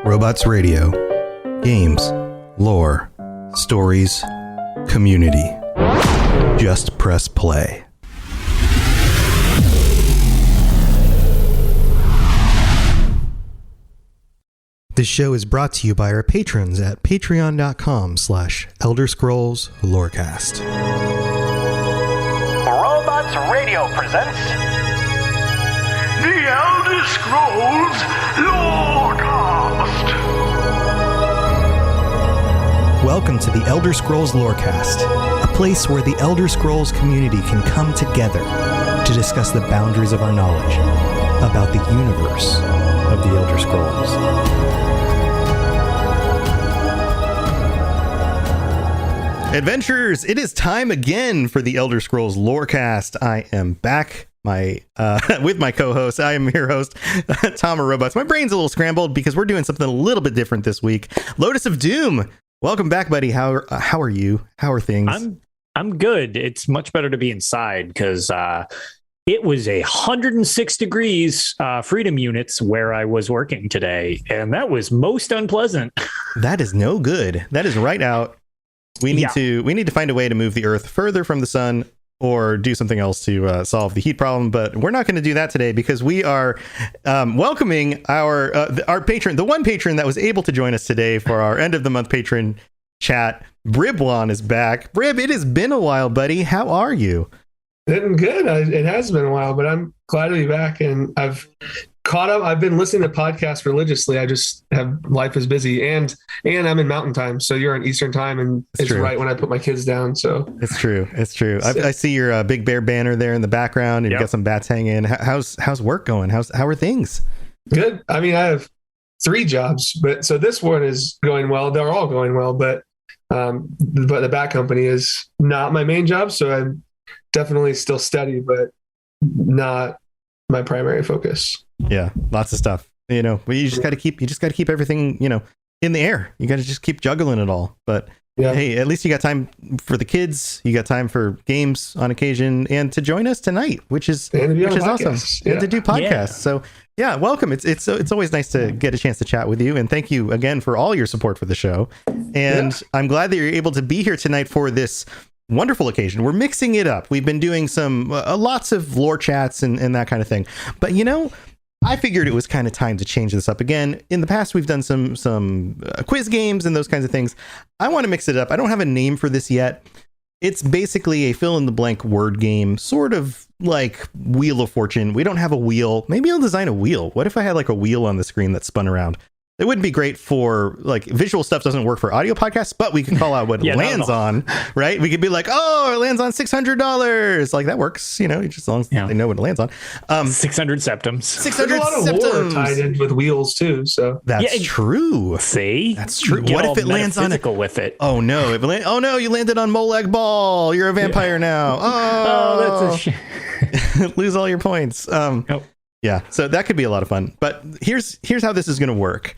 Robots Radio. Games, lore, stories, community. Just press play. This show is brought to you by our patrons at patreon.com/ElderScrollsLorecast. Robots Radio presents The Elder Scrolls Lorecast. Welcome to the Elder Scrolls Lorecast, a place where the Elder Scrolls community can come together to discuss the boundaries of our knowledge about the universe of the Elder Scrolls. Adventurers, it is time again for the Elder Scrolls Lorecast. I am back with my co-host. I am your host, Tom of Robots. My brain's a little scrambled because we're doing something a little bit different this week. Lotus of Doom, welcome back, buddy. How are you? How are things? I'm good. It's much better to be inside because it was 106 degrees freedom units where I was working today, and that was most unpleasant. That is no good. That is right out. We need to find a way to move the Earth further from the sun or do something else to solve the heat problem. But we're not going to do that today because we are welcoming our patron, the one patron that was able to join us today for our end of the month patron chat. Bribwan is back. Brib, it has been a while, buddy. How are you? Good. It has been a while, but I'm glad to be back, and I've caught up. I've been listening to podcasts religiously. I just have life is busy, and I'm in Mountain Time, so you're on Eastern Time, and it's right when I put my kids down. So it's true. I see your Big Bear banner there in the background, and you got some bats hanging. How's work going? How are things? Good. I mean, I have 3 jobs, but so this one is going well. They're all going well, but the bat company is not my main job, so I'm definitely still steady, but not my primary focus. Yeah, lots of stuff. You just got to keep everything, in the air. You got to just keep juggling it all. But hey, at least you got time for the kids. You got time for games on occasion, and to join us tonight, which is awesome. And to do podcasts. Yeah. So yeah, welcome. It's always nice to get a chance to chat with you, and thank you again for all your support for the show. And I'm glad that you're able to be here tonight for this wonderful occasion. We're mixing it up. We've been doing some lots of lore chats and that kind of thing. But I figured it was kind of time to change this up again. In the past, we've done some quiz games and those kinds of things. I want to mix it up. I don't have a name for this yet. It's basically a fill-in-the-blank word game, sort of like Wheel of Fortune. We don't have a wheel. Maybe I'll design a wheel. What if I had like a wheel on the screen that spun around? It wouldn't be great for visual stuff. Doesn't work for audio podcasts, but we can call out what it lands on, right? We could be like, oh, it lands on $600. Like that works, just as long as they know what it lands on. 600 septums. 600 There's a lot of lore tied in with wheels too. So that's true. See, that's true. What if it lands on with it? Oh no! Oh no! You landed on Molag Ball. You're a vampire now. Oh, that's a shame. Lose all your points. Yeah, so that could be a lot of fun. But here's how this is going to work.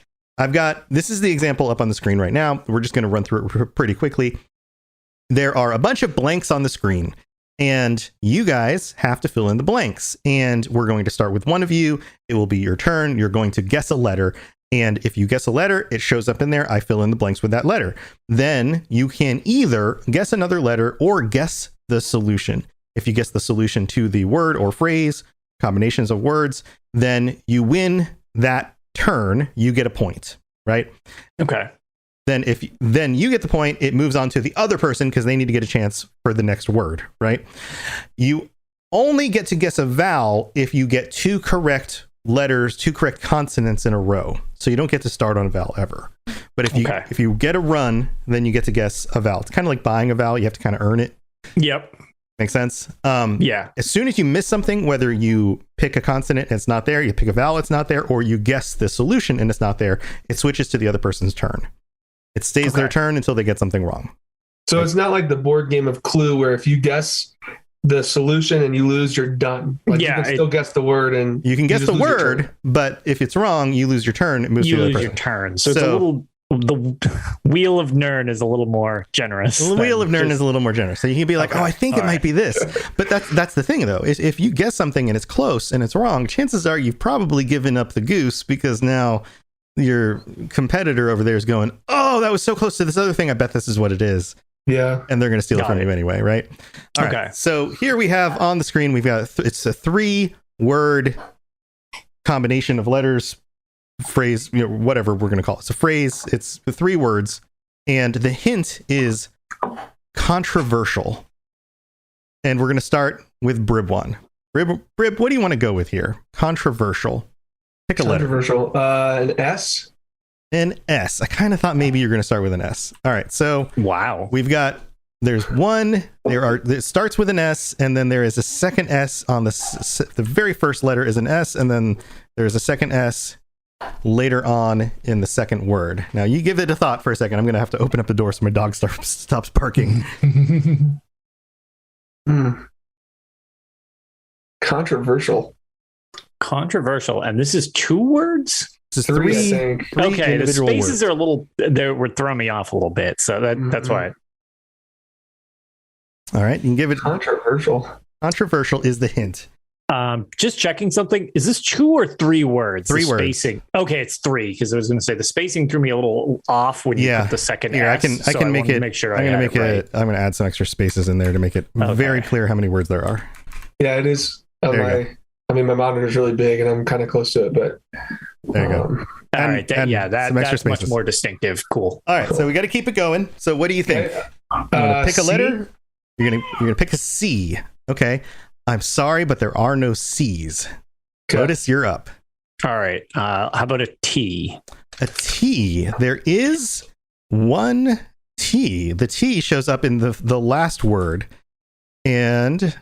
This is the example up on the screen right now. We're just going to run through it pretty quickly. There are a bunch of blanks on the screen, and you guys have to fill in the blanks. And we're going to start with one of you. It will be your turn. You're going to guess a letter. And if you guess a letter, it shows up in there. I fill in the blanks with that letter. Then you can either guess another letter or guess the solution. If you guess the solution to the word or phrase, combinations of words, then you win that turn. You get a point, right? Okay. Then you get the point, it moves on to the other person because they need to get a chance for the next word, right? You only get to guess a vowel if you get 2 correct letters, 2 correct consonants in a row. So you don't get to start on a vowel ever. But if you get a run, then you get to guess a vowel. It's kind of like buying a vowel. You have to kind of earn it. Yep. Makes sense? Yeah. As soon as you miss something, whether you pick a consonant and it's not there, you pick a vowel, it's not there, or you guess the solution and it's not there, it switches to the other person's turn. It stays their turn until they get something wrong. So it's not like the board game of Clue where if you guess the solution and you lose, you're done. You can still guess the word, and you can guess the word, but if it's wrong, you lose your turn. It moves to the other person. You lose your turn. So it's a little. The Wheel of Nern is a little more generous. The Wheel of Nern is a little more generous. So you can be like, I think it might be this. But that's the thing, though. Is if you guess something and it's close and it's wrong, chances are you've probably given up the goose because now your competitor over there is going, oh, that was so close to this other thing. I bet this is what it is. Yeah. And they're going to steal it from you anyway, right? All Okay. right. So here we have on the screen, we've got, it's a 3-word combination of letters, phrase, whatever we're going to call it. It's a phrase. It's 3 words. And the hint is controversial. And we're going to start with Bribwan. Brib, what do you want to go with here? Controversial. Pick a letter. Controversial. An S? An S. I kind of thought maybe you're going to start with an S. All right. So wow. We've got, it starts with an S, and then there is a second S on the very first letter is an S, and then there's a second S later on in the second word. Now you give it a thought for a second. I'm going to have to open up the door so my dog stops barking. Controversial. And this is 2 words? This is 3, I think. Okay, the individual spaces words. are a little, they were throwing me off a little bit. So that's why. All right, you can give it. Controversial. Controversial is the hint. Just checking something. Is this 2 or 3 words? 3 the words. Spacing. Okay, it's 3 because I was going to say the spacing threw me a little off when you put the second Here, S. I can make it. Make sure I'm going to add some extra spaces in there to make it very clear how many words there are. Yeah, it is. My monitor is really big, and I'm kind of close to it, but there you go. All right, that's much spaces. more distinctive. Cool. All right, so we got to keep it going. So what do you think? Okay. I'm going to pick a C? letter. You're gonna pick a C. Okay. I'm sorry, but there are no C's. Okay. Lotus, you're up. All right. How about a T? A T. There is one T. The T shows up in the last word, and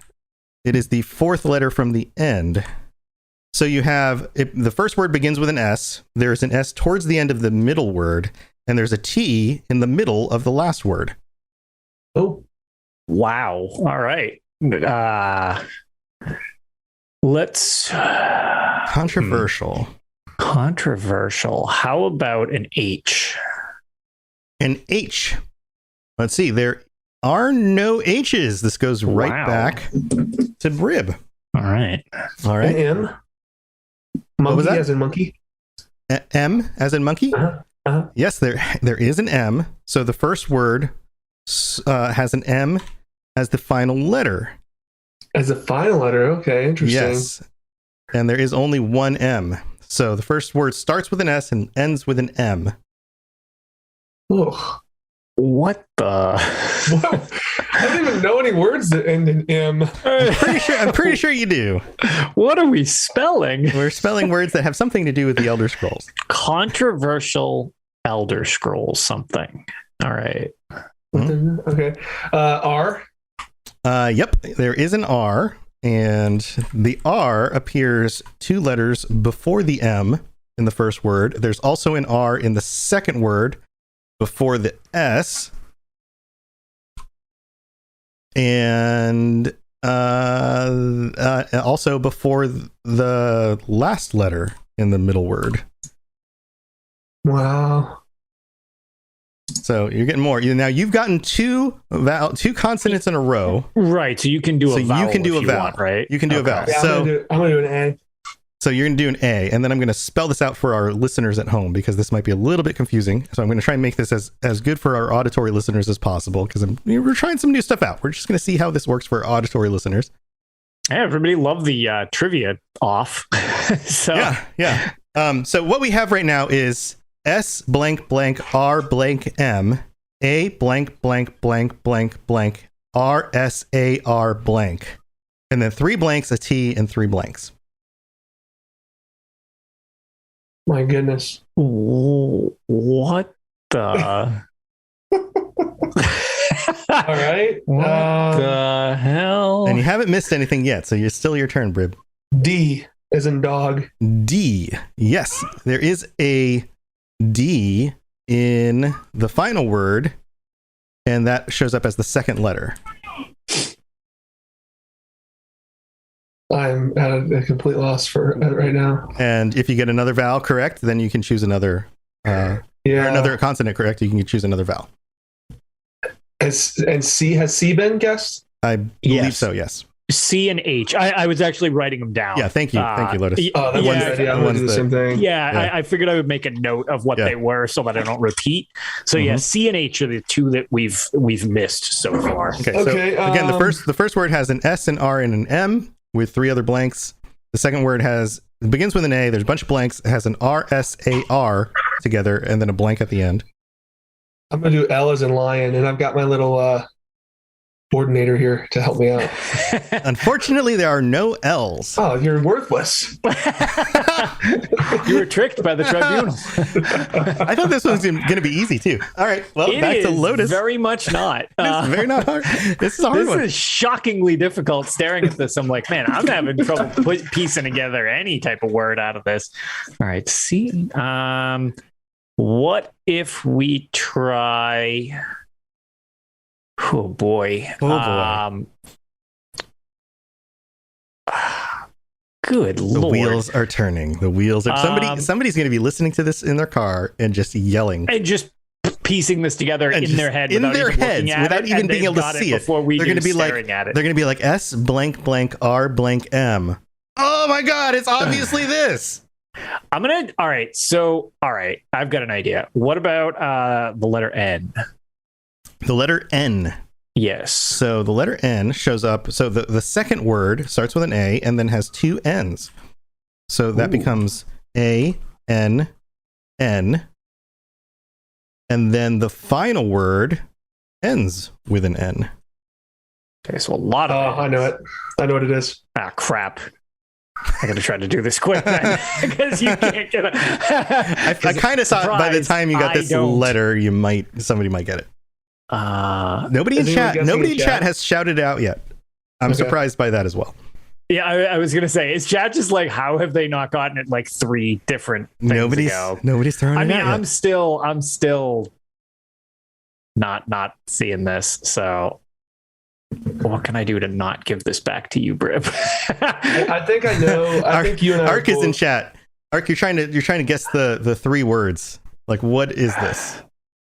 it is the 4th letter from the end. So you have the first word begins with an S. There's an S towards the end of the middle word, and there's a T in the middle of the last word. Oh, wow. All right. Let's controversial. Controversial. How about an H? An H. Let's see. There are no H's. This goes right back to Brib. All right. All right. an M. What was Monkey that? as in monkey. M as in monkey. Uh-huh. Yes, there is an M. So the first word has an M as the final letter. As a final letter. Okay, interesting. Yes. And there is only one M. So the first word starts with an S and ends with an M. Ugh. What the? What? I don't even know any words that end in M. I'm pretty sure you do. What are we spelling? We're spelling words that have something to do with the Elder Scrolls. Controversial Elder Scrolls something. All right. Okay. R. Yep, there is an R, and the R appears 2 letters before the M in the first word. There's also an R in the second word before the S, and also before the last letter in the middle word. Wow. So you're getting more. Now you've gotten 2 consonants in a row. Right. So you can do a vowel. You can do a vowel, want, right? You can do a vowel. Yeah, So I'm gonna do an A. So you're going to do an A, and then I'm going to spell this out for our listeners at home because this might be a little bit confusing. So I'm going to try and make this as good for our auditory listeners as possible because we're trying some new stuff out. We're just going to see how this works for our auditory listeners. Yeah, everybody loved the trivia off. So Yeah. So what we have right now is S blank blank R blank M A blank blank blank blank blank R S A R blank, and then 3 blanks, a T, and 3 blanks. My goodness. What the? All right. What the hell? And you haven't missed anything yet, so it's still your turn, Brib. D as in dog. D. Yes, there is a D in the final word, and that shows up as the second letter. I'm at a complete loss for right now. And if you get another vowel correct, then you can choose another or another consonant correct. You can choose another vowel. And C has C been guessed? I believe so. Yes. C and H. I was actually writing them down. Yeah, thank you, Lotus. Oh, that's I would do the same thing. Yeah, I figured I would make a note of what they were so that I don't repeat. So yeah, C and H are the two that we've missed so far. Okay. So again, the first word has an S, an R, and an M with 3 other blanks. The second word begins with an A. There's a bunch of blanks. It has an R, S, A, R together, and then a blank at the end. I'm gonna do L as in lion, and I've got my little coordinator here to help me out. Unfortunately, there are no L's. Oh, you're worthless. You were tricked by the tribunal. I thought this was going to be easy too. All right, well, back to Lotus. Very much not. It's very not hard. This is a hard one. This is shockingly difficult. Staring at this, I'm like, man, I'm having trouble piecing together any type of word out of this. All right, see. What if we try? Oh boy. Good Lord. The wheels are turning. The wheels are somebody's going to be listening to this in their car and just yelling. And just piecing this together in their head without even being able to see it. They're going to be like they're going to be like S blank blank R blank M. Oh my god, it's obviously this. All right, I've got an idea. What about the letter N? The letter N. Yes. So the letter N shows up. So the second word starts with an A and then has 2 N's. So that becomes A, N, N. And then the final word ends with an N. Okay, so a lot of I know it. I know what it is. Ah, crap. I gotta try to do this quick then, because you can't get it. I kind of thought by the time you got this letter, somebody might get it. Nobody in chat has shouted out yet. I'm surprised by that as well. Yeah, I was gonna say, is chat just like, how have they not gotten it like 3 different things ago? Nobody's throwing it out yet. I'm still not seeing this. So what can I do to not give this back to you, Brib? I think I know. I think you and I Ark is in chat. Ark, you're trying to guess the 3 words. Like, what is this?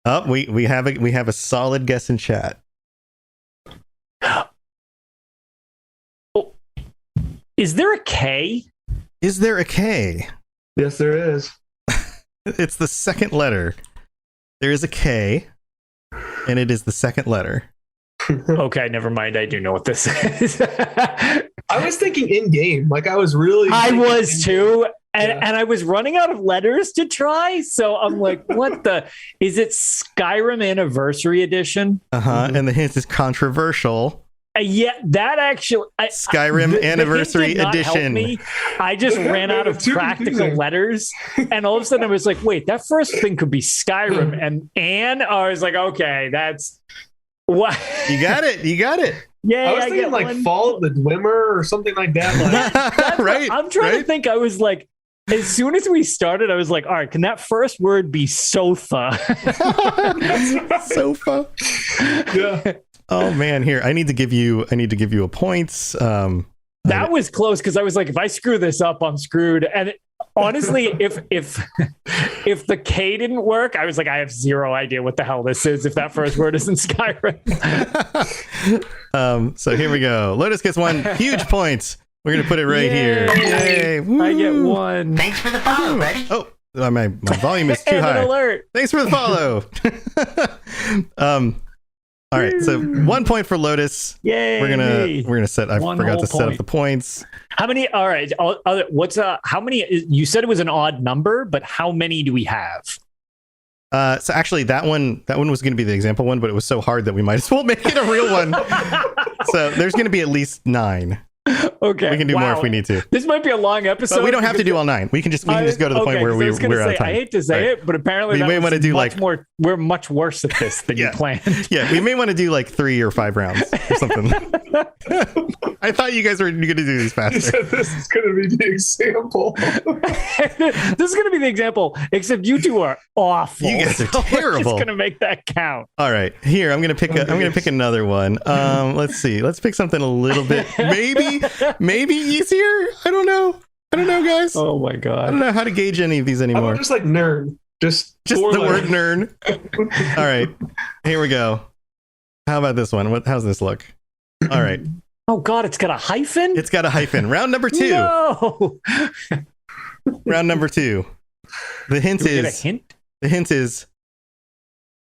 Oh, we have a solid guess in chat. Oh, is there a K? Is there a K? Yes, there is. It's the second letter. There is a K, and it is the second letter. Okay, never mind. I do know what this is. I was thinking in game. Like I was too. And I was running out of letters to try. So I'm like, is it Skyrim Anniversary Edition? And the hint is controversial. Yeah, that actually Skyrim Anniversary Edition. I just ran out of practical letters, and all of a sudden I was like, wait, that first thing could be Skyrim. And I was like, okay, that's what you got it. Yeah, I was thinking like Fall of the Dwemer or something like that. Right. I'm trying to think. I was like, as soon as we started, I was like, all right, can that first word be Sotha? Sofa. Yeah. Oh man, here I need to give you a point. That was close because I was like, if I screw this up, I'm screwed. And honestly, if the K didn't work, I was like, I have zero idea what the hell this is if that first word is in Skyrim. So here we go. Lotus gets 1 huge point. We're gonna put it right here. Yay! I get 1. Thanks for the follow, buddy. Oh, my volume is too high. Alert. Thanks for the follow. All right, so 1 point for Lotus. Yay! We're gonna set. I forgot to set up the points. How many? All right. How many? You said it was an odd number, but how many do we have? So actually, that one was going to be the example one, but it was so hard that we might as well make it a real one. So there's going to be at least 9. Okay, we can do more if we need to. This might be a long episode. But we don't have to do all 9. We can just go to the point where we're out of time. I hate to say it, but apparently we may want to do more. We're much worse at this than you planned. Yeah, we may want to do like 3 or 5 rounds or something. I thought you guys were going to do these faster. This is going to be the example. This is going to be the example, except you two are awful. You guys are terrible. It's going to make that count. All right, here I'm going to pick another one. Let's see. Let's pick something a little bit maybe easier. I don't know, guys. Oh my god. I don't know how to gauge any of these anymore. Just like nerd. Just the word nerd. All right, here we go. How about this one? How's this look? All right. Oh God, it's got a hyphen? It's got a hyphen. Round number 2. No! Round number 2. The hint Do we is get a hint? the hint is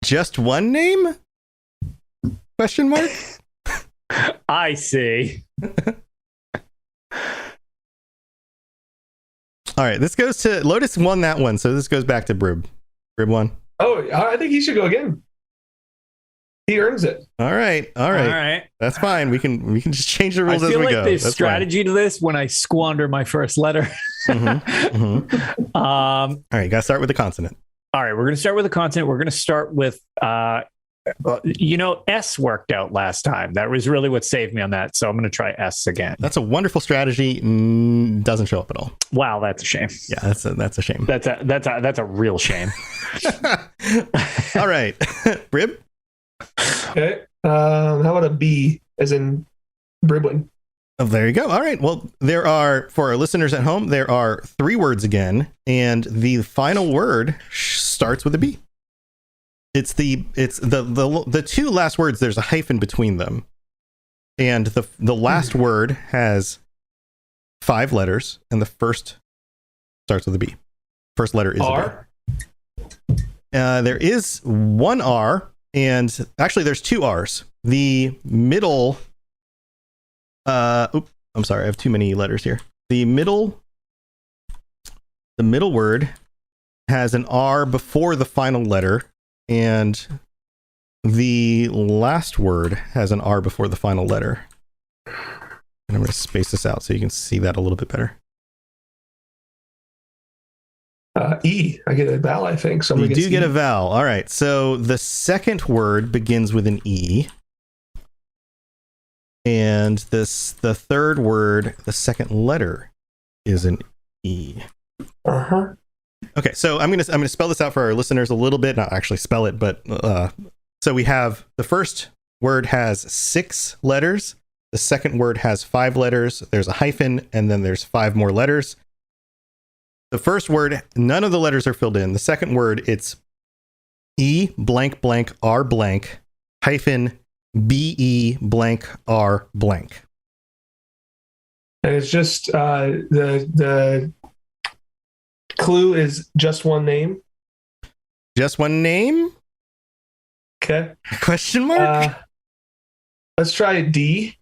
just one name? Question mark? I see. All right, this goes to Lotus won that one, so this goes back to Brib. Brib won. Oh, I think he should go again. He earns it. All right. All right. That's fine. We can just change the rules I as feel we like go. there's That's strategy to this when I squander my first letter. All right, you got to start with the consonant. All right, we're going to start with a consonant. We're going to start with, S worked out last time. That was really what saved me on that. So I'm going to try S again. That's a wonderful strategy. Doesn't show up at all. Wow, that's a shame. Yeah, that's a shame. That's a real shame. All right, Brib. Okay. How about a B, as in Bribwan? Oh, there you go. All right. Well, there are, for our listeners at home, there are 3 words again, and the final word starts with a B. It's the 2 last words. There's a hyphen between them, and the last word has 5 letters, and the first starts with a B. First letter is R. a B. There is one R, and actually there's 2 R's. The middle. I'm sorry, I have too many letters here. The middle word has an R before the final letter, and the last word has an R before the final letter. And I'm going to space this out so you can see that a little bit better. E. I get a vowel, I think. So You do get a vowel. All right. So the second word begins with an E. And the third word, the second letter is an E. Uh-huh. Okay, so I'm gonna spell this out for our listeners a little bit. Not actually spell it, but so we have the first word has 6 letters. The second word has 5 letters. There's a hyphen, and then there's 5 more letters. The first word, none of the letters are filled in. The second word, it's E blank blank R blank hyphen BE blank R blank. And it's just the clue is just one name. Just one name? Okay. Question mark? Let's try D.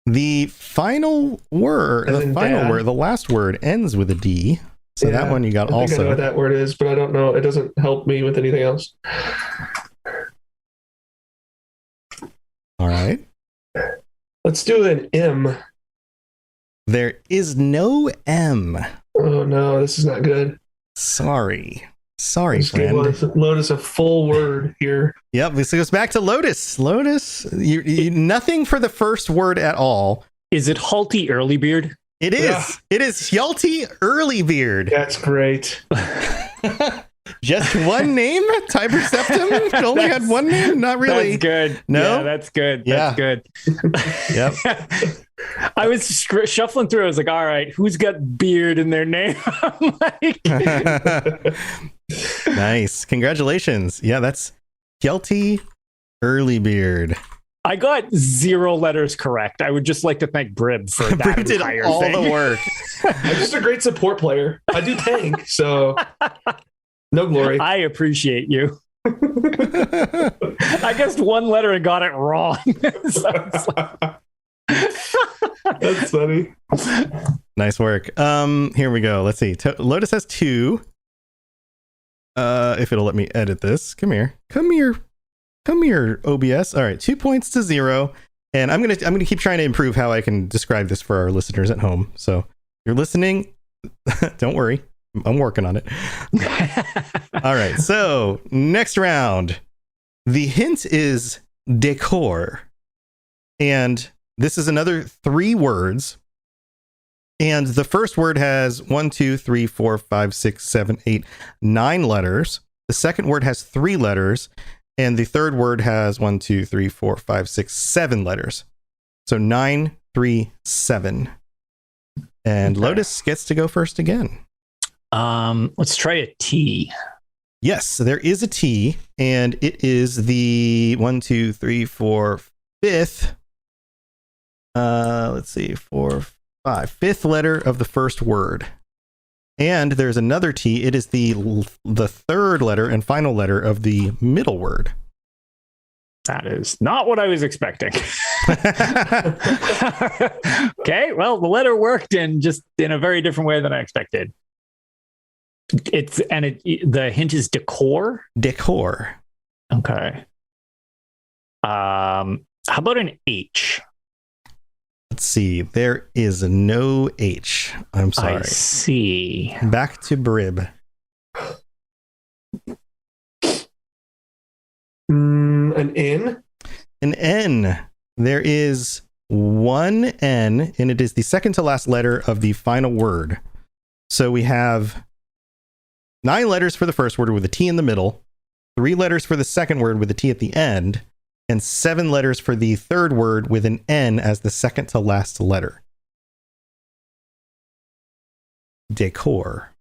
The final word, the last word ends with a D. So that one you got I think also. I know what that word is, but I don't know. It doesn't help me with anything else. All right. Let's do an M. There is no M. Oh no, this is not good. Sorry, Let's give friend. Lotus a full word here. Yep, this goes back to Lotus. Lotus, you nothing for the first word at all. Is it Halty Earlybeard? It is. Yeah. It is Hjalti Earlybeard. That's great. Just one name? Tiber Septum? Only had one name? Not really. That's good. No? Yeah, that's good. Yeah. That's good. Yep. I was shuffling through. I was like, all right, who's got beard in their name? I'm like, Nice. Congratulations. Yeah, that's Hjalti Earlybeard. I got 0 letters correct. I would just like to thank Brib for that Brib did entire all thing. the work. I'm just a great support player. I do tank, so no glory. I appreciate you. I guessed 1 letter and got it wrong. So it's like- That's funny. Nice work. Here we go. Let's see. Lotus has 2. If it'll let me edit this. Come here, OBS. All right, 2 points to 0. And I'm gonna keep trying to improve how I can describe this for our listeners at home. So if you're listening, don't worry. I'm working on it. All right. So next round, the hint is decor. And this is another 3 words. And the first word has 1, 2, 3, 4, 5, 6, 7, 8, 9 letters. The second word has 3 letters. And the third word has 1, 2, 3, 4, 5, 6, 7 letters. So 9, 3, 7. And okay. Lotus gets to go first again. Let's try a T. Yes, there is a T, and it is the 1, 2, 3, 4, 5th let's see, 4, 5. Fifth letter of the first word. And there's another T. It is the third letter and final letter of the middle word. That is not what I was expecting. Okay, well, the letter worked in a very different way than I expected. The hint is decor. Decor. Okay. How about an H? Let's see. There is no H. I'm sorry. I see. Back to Brib. An N? An N. There is one N, and it is the second to last letter of the final word. So we have 9 letters for the first word with a T in the middle, 3 letters for the second word with a T at the end, and 7 letters for the third word with an N as the second to last letter. Decor.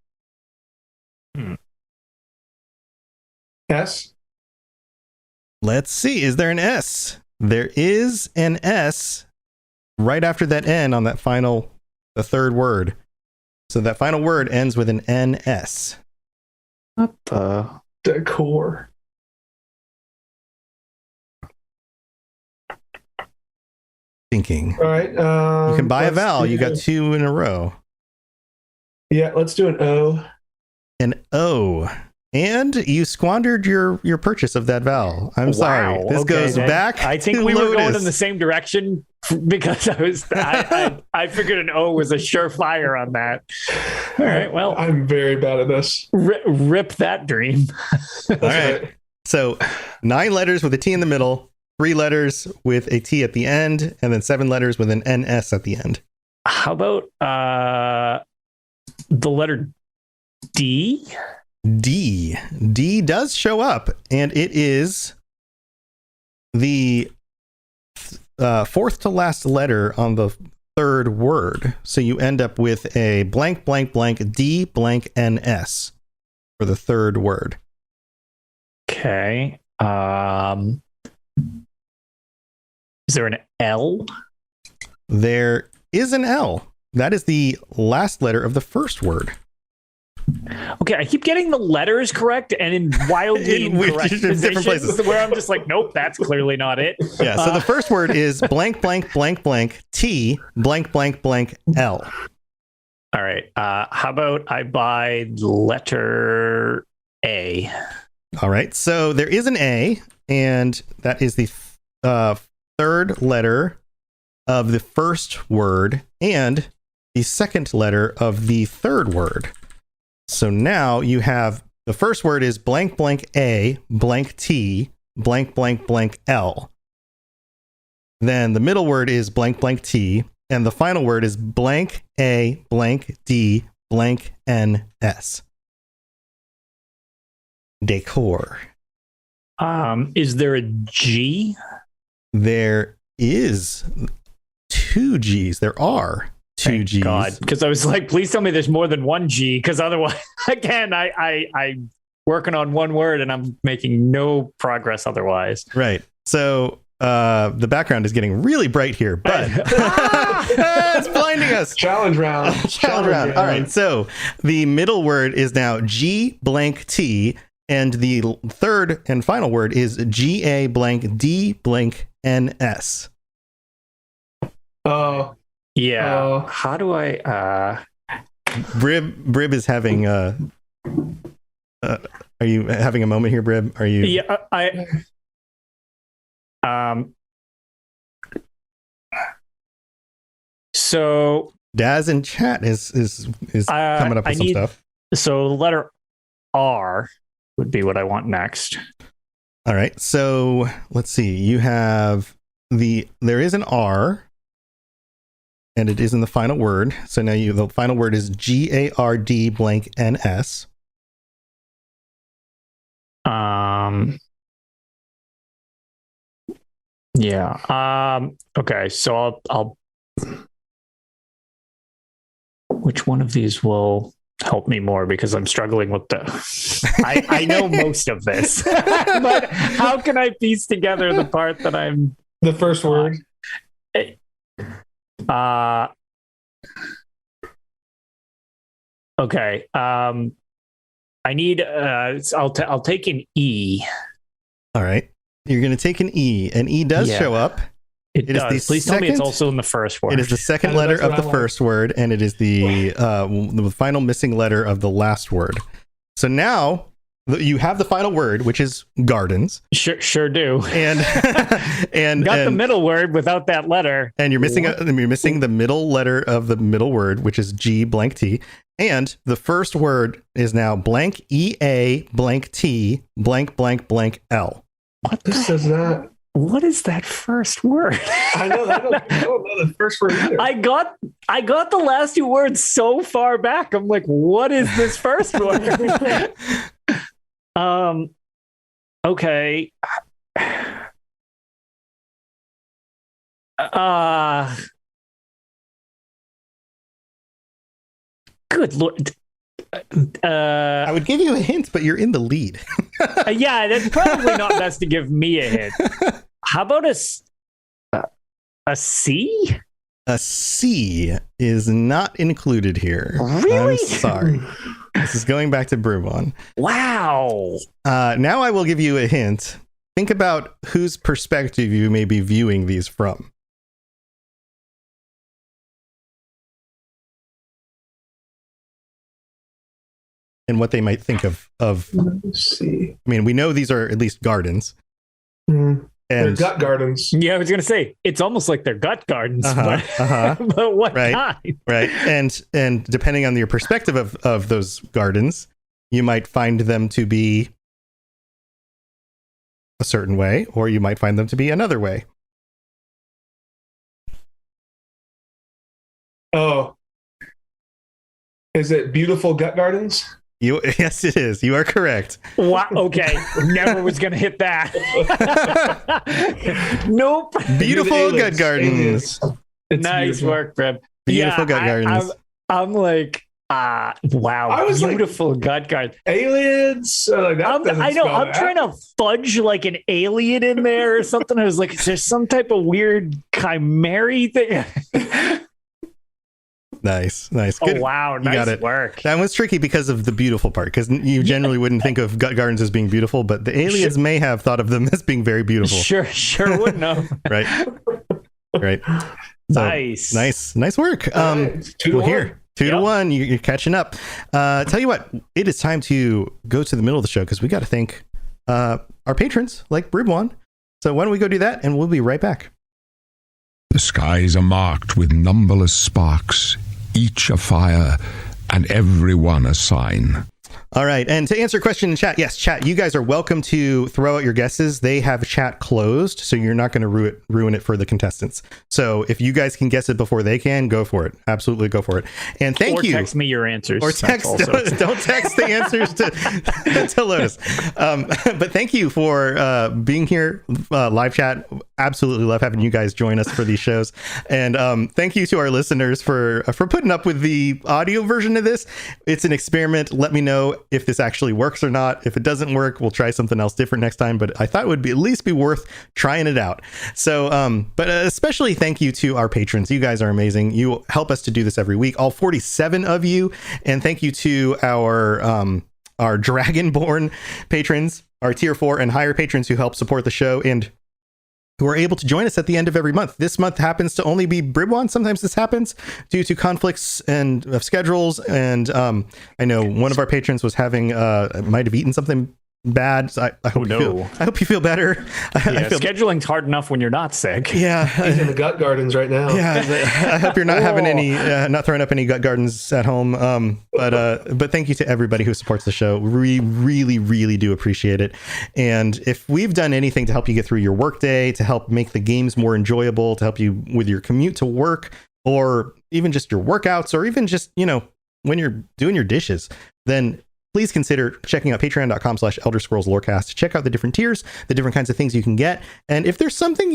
S? Let's see. Is there an S? There is an S right after that N on that the third word. So that final word ends with an NS. What the? Decor. Thinking. All right. You can buy a vowel. You got 2 in a row. Yeah, let's do an O. An O. And you squandered your purchase of that vowel. I'm sorry. This goes back. I think to we were Lotus. going in the same direction because I figured an O was a surefire on that. All right. Well, I'm very bad at this. Rip that dream. All right. So 9 letters with a T in the middle, 3 letters with a T at the end, and then 7 letters with an NS at the end. How about the letter D? D. D does show up, and it is the fourth to last letter on the third word. So you end up with a blank, blank, blank, D, blank, NS for the third word. Okay. Is there an L? There is an L. That is the last letter of the first word. Okay, I keep getting the letters correct and in wildly incorrect different positions places. where I'm just like, nope, that's clearly not it. Yeah, so the first word is blank, blank, blank, blank, T, blank, blank, blank, L. All right. How about I buy letter A? All right, so there is an A, and that is the third letter of the first word and the second letter of the third word. So now you have the first word is blank, blank, A, blank, T, blank, blank, blank, L. Then the middle word is blank, blank, T, and the final word is blank, A, blank, D, blank, NS. Decor. Is there a G? There is 2 G's. There are 2 G's. God, because I was like, please tell me there's more than 1 G, because otherwise, again, I'm working on one word and I'm making no progress otherwise. Right. So the background is getting really bright here, but it's blinding us. Challenge round. Challenge round. All right. So the middle word is now G blank T, and the third and final word is GA blank D blank NS. Oh. Yeah. How do I? Brib is having are you having a moment here, Brib? Are you? Yeah. So Daz in chat is coming up with some stuff. So the letter R would be what I want next. All right. So let's see. You have there is an R, and it is in the final word. So now the final word is GARD blank NS. Yeah. Okay. So I'll which one of these will help me more, because I'm struggling with I know most of this, but how can I piece together the part that I'm the first word? Okay. I need. I'll take an E. All right. You're going to take an E. An E does show up. It does. Please tell me it's also in the first word. It is the second letter of the first word, and it is the final missing letter of the last word. So now you have the final word, which is gardens. Sure do. And the middle word without that letter. And you're missing the middle letter of the middle word, which is G blank T. And the first word is now blank EA blank T blank blank blank L. What says that? What is that first word? I don't know the first word either. I got the last two words so far back. I'm like, what is this first word? Okay. Good Lord. I would give you a hint, but you're in the lead. Yeah, that's probably not best to give me a hint. How about a C? A C is not included here. Really? I'm sorry. This is going back to Bribwan. Wow. Now I will give you a hint. Think about whose perspective you may be viewing these from. And what they might think of. Let's see. I mean, we know these are at least gardens. And they're gut Mm. gardens. Yeah, I was gonna say it's almost like they're gut gardens, but what kind? Right. And depending on your perspective of those gardens, you might find them to be a certain way, or you might find them to be another way. Oh. Is it beautiful gut gardens? Yes, it is. You are correct. Wow. Okay. Never was going to hit that. Nope. Beautiful gut gardens. Nice beautiful. work, Brib. Beautiful gut gardens. I'm like, wow. I was beautiful gut garden. Aliens? Like that I know. I'm trying to fudge like an alien in there or something. I was like, is there some type of weird chimera thing? Nice. Good. Oh, wow. You got Nice it. work. That was tricky because of the beautiful part, because you generally wouldn't think of gut gardens as being beautiful, but the aliens may have thought of them as being very beautiful. Sure wouldn't have. Right. So, nice work. Here, 2-1. You're catching up. Tell you what, it is time to go to the middle of the show because we got to thank our patrons like Bribwan. So why don't we go do that, and we'll be right back. The skies are marked with numberless sparks, each a fire, and every one a sign. All right. And to answer a question in chat, yes, chat, you guys are welcome to throw out your guesses. They have chat closed, so you're not going to ruin it for the contestants. So if you guys can guess it before they can, go for it. Absolutely go for it. And thank you. Or text me your answers. Or text. Don't text the answers to Lotus. But thank you for being here. Live chat. Absolutely love having you guys join us for these shows. And thank you to our listeners for putting up with the audio version of this. It's an experiment. Let me know if this actually works or not. If it doesn't work, we'll try something else different next time. But I thought it would be at least be worth trying it out. So, but especially thank you to our patrons. You guys are amazing. You help us to do this every week. All 47 of you. And thank you to our Dragonborn patrons, our tier 4 and higher patrons who help support the show and who are able to join us at the end of every month. This month happens to only be Bribwan. Sometimes this happens due to conflicts and of schedules. And I know one of our patrons was might have eaten something bad. So I hope you feel better. Scheduling's hard enough when you're not sick. Yeah, he's in the gut gardens right now. Yeah, I hope you're not having any, not throwing up any gut gardens at home. But thank you to everybody who supports the show. We really, really do appreciate it. And if we've done anything to help you get through your workday, to help make the games more enjoyable, to help you with your commute to work, or even just your workouts, or even just when you're doing your dishes, then please consider checking out patreon.com/Elder Scrolls Lorecast. Check out the different tiers, the different kinds of things you can get. And if there's something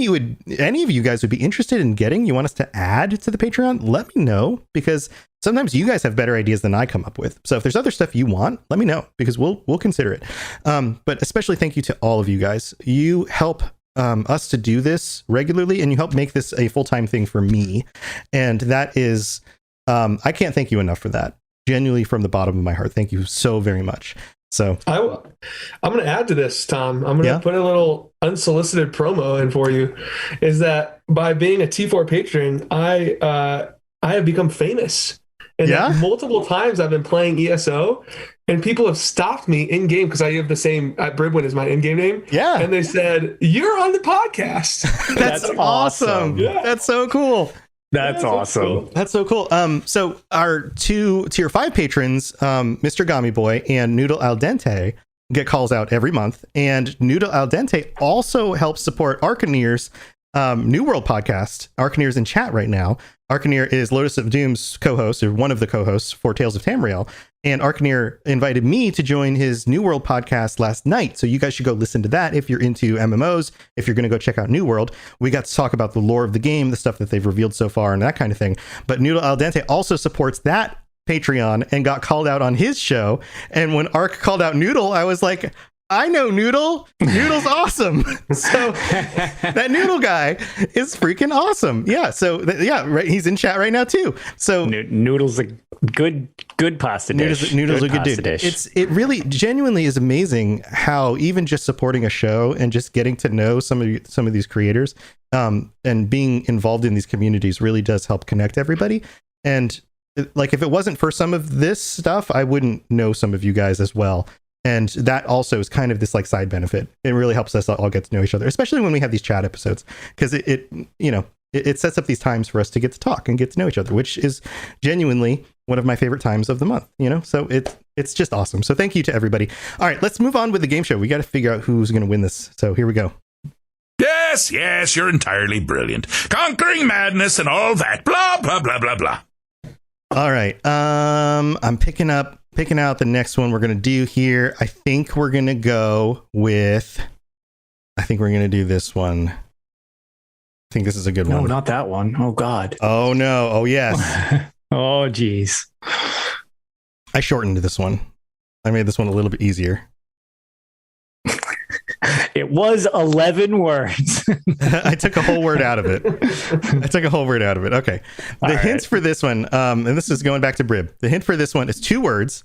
any of you guys would be interested in getting, you want us to add to the Patreon, let me know, because sometimes you guys have better ideas than I come up with. So if there's other stuff you want, let me know, because we'll consider it. But especially thank you to all of you guys. You help us to do this regularly, and you help make this a full-time thing for me. And that is, I can't thank you enough for that. Genuinely, from the bottom of my heart, thank you so very much. So I'm going to add to this, Tom. I'm going to put a little unsolicited promo in for you. Is that by being a T4 patron, I have become famous. And multiple times I've been playing ESO, and people have stopped me in game because I have the same Bribwan is my in-game name. Yeah, and they said, "You're on the podcast." That's awesome. Yeah. That's so cool. That's awesome. Cool. That's so cool. So our 2 tier 5 patrons, Mr. Gummy Boy and Noodle Al Dente, get calls out every month, and Noodle Al Dente also helps support Arcaneer's New World podcast. Arcaneer's in chat right now. Arcaneer is Lotus of Doom's co-host, or one of the co-hosts for Tales of Tamriel, and Arcaneer invited me to join his New World podcast last night, so you guys should go listen to that if you're into MMOs, if you're going to go check out New World. We got to talk about the lore of the game, the stuff that they've revealed so far, and that kind of thing. But Noodle Al Dente also supports that Patreon and got called out on his show, and when Arc called out Noodle, I was like, I know Noodle. Noodle's awesome. So that Noodle guy is freaking awesome. Yeah. So right. He's in chat right now too. So Noodle's a good pasta dish. Noodle's a good dude. It really genuinely is amazing how even just supporting a show and just getting to know some of these creators, and being involved in these communities really does help connect everybody. And like, if it wasn't for some of this stuff, I wouldn't know some of you guys as well. And that also is kind of this like side benefit. It really helps us all get to know each other, especially when we have these chat episodes, because it sets up these times for us to get to talk and get to know each other, which is genuinely one of my favorite times of the month, so it's just awesome. So thank you to everybody. All right, let's move on with the game show. We got to figure out who's going to win this. So here we go. Yes, you're entirely brilliant. Conquering madness and all that. Blah, blah, blah, blah, blah. All right. I'm picking out the next one we're going to do here. I think we're going to do this one. I think this is a good one. No, not that one. Oh, God. Oh, no. Oh, yes. Oh, geez. I shortened this one. I made this one a little bit easier. It was 11 words. I took a whole word out of it. Okay. The hints for this one, and this is going back to Brib. The hint for this one is 2 words,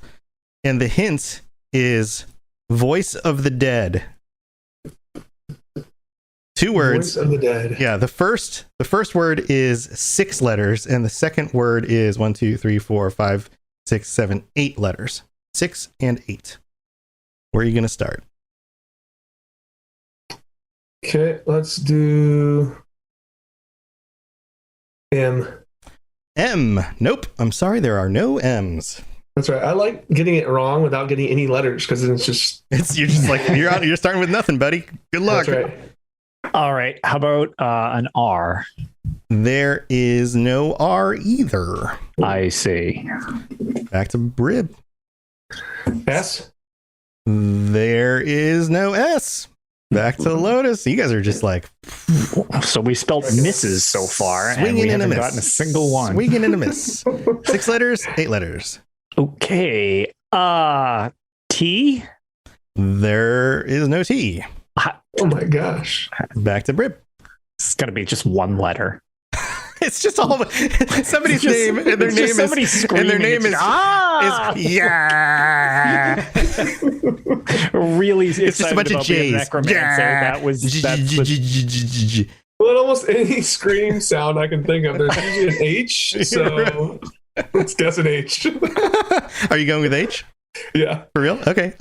and the hint is voice of the dead. 2 words. Voice of the dead. Yeah. The first word is 6 letters, and the second word is 1, 2, 3, 4, 5, 6, 7, 8 letters. 6 and 8. Where are you going to start? Okay, let's do M. Nope. I'm sorry, there are no M's. That's right. I like getting it wrong without getting any letters, because you're just like you're starting with nothing, buddy. Good luck. That's right. All right. How about an R? There is no R either. I see. Back to Brib. S. There is no S. Back to Lotus. You guys are just like... So we spelled misses so far, and we haven't gotten a single one. Swinging and a miss. 6 letters, 8 letters. Okay. T? There is no T. Oh my gosh. Back to Brib. It's got to be just 1 letter. It's just all somebody's name, and their name is yeah. Really, it's just a bunch of J's. Yeah. Well, almost any scream sound I can think of, there's usually an H. So let's guess an H. Are you going with H? Yeah. For real? Okay.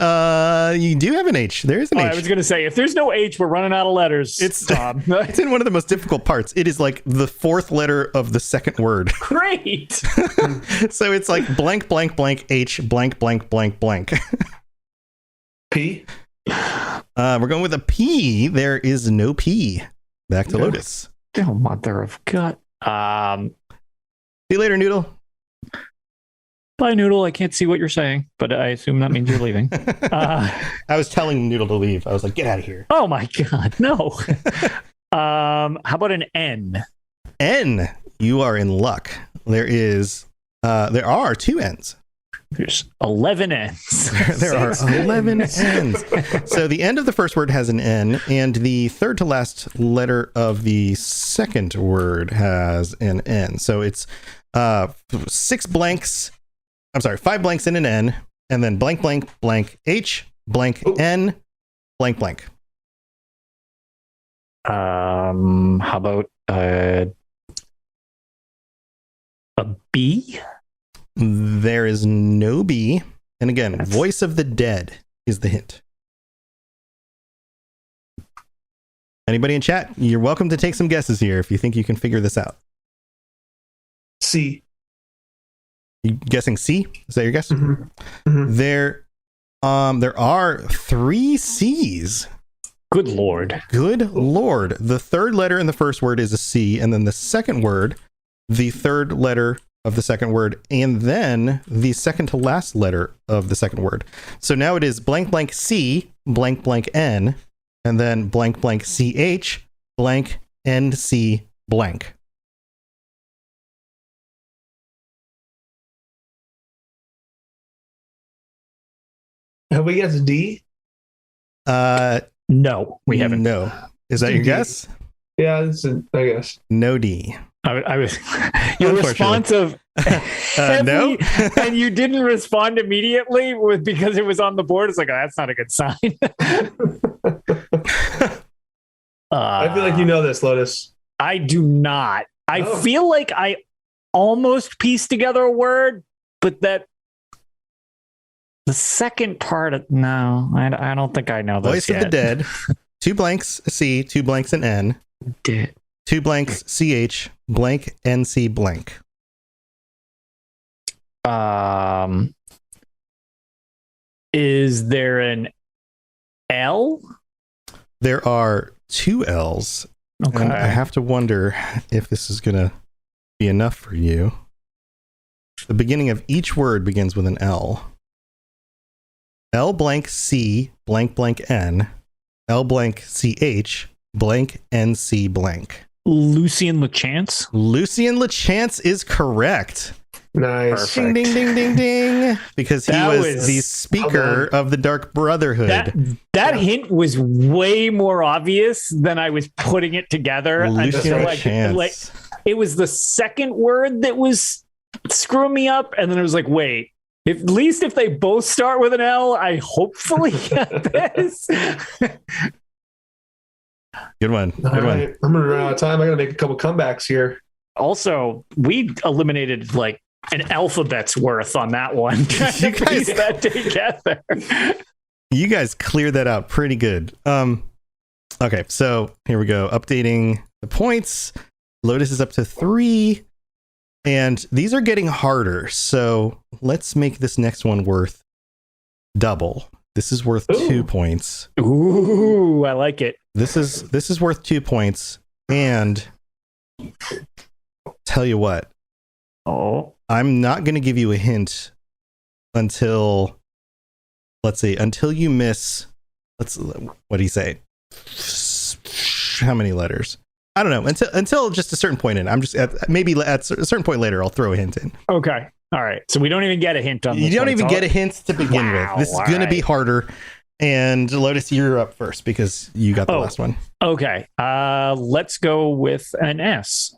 You do have an H. There is an H. I was going to say, if there's no H, we're running out of letters. It's in one of the most difficult parts. It is like the 4th letter of the second word. Great. So it's like blank, blank, blank, H, blank, blank, blank, blank. P. We're going with a P. There is no P. Back to Lotus. Oh, mother of God. See you later, Noodle. Bye, Noodle. I can't see what you're saying, but I assume that means you're leaving. I was telling Noodle to leave. I was like, get out of here. Oh, my God. No. How about an N? N. You are in luck. There are 2 N's. There's 11 N's. There are 11 N's. So the end of the first word has an N, and the third to last letter of the second word has an N. So it's 5 blanks in an N, and then blank, blank, blank, H, blank, N, blank, blank. How about a B? There is no B. And again, voice of the dead is the hint. Anybody in chat? You're welcome to take some guesses here if you think you can figure this out. C. You guessing C? Is that your guess? Mm-hmm. Mm-hmm. There are 3 C's. Good Lord. Good Lord. The third letter in the first word is a C, and then the second word, the third letter of the second word, and then the second to last letter of the second word. So now it is blank blank C, blank blank N, and then blank blank CH, blank NC blank. Have we guessed D? No, we haven't. No. Is that your guess? Yeah, I guess. No D. I was your response of no, and you didn't respond immediately because it was on the board. It's like, oh, that's not a good sign. I feel like you know this, Lotus. I do not. I feel like I almost pieced together a word, but that the second part of no, I don't think I know this. Voice of the dead. 2 blanks C, 2 blanks an N. Dead. 2 blanks CH, blank NC blank. Is there an L? There are 2 L's. Okay. And I have to wonder if this is going to be enough for you. The beginning of each word begins with an L. L blank C, blank blank N. L blank CH, blank NC blank. Lucien LeChance? Lucien LeChance is correct. Nice. Ding, ding, ding, ding, ding. Because he was the speaker of the Dark Brotherhood. That hint was way more obvious than I was putting it together. Lucien LeChance. Like, it was the second word that was screwing me up. And then it was like, wait, at least if they both start with an L, I hopefully get this. Good one. Good one. Right. I'm going to run out of time. I got to make a couple comebacks here. Also, we eliminated like an alphabet's worth on that one. You guys piece that together. You guys cleared that out pretty good. Okay, so here we go. Updating the points. Lotus is up to 3. And these are getting harder. So let's make this next one worth double. This is worth 2 points. Ooh, I like it. This is worth 2 points. And tell you what. Oh. I'm not going to give you a hint until, let's see, until you miss, what do you say? How many letters? I don't know. Until just a certain point in. I'm just maybe at a certain point later, I'll throw a hint in. Okay. All right. So we don't even get a hint on this. You don't even get a hint to begin with. This is going to be harder. And Lotus, you're up first because you got the last one. Okay. Let's go with an S.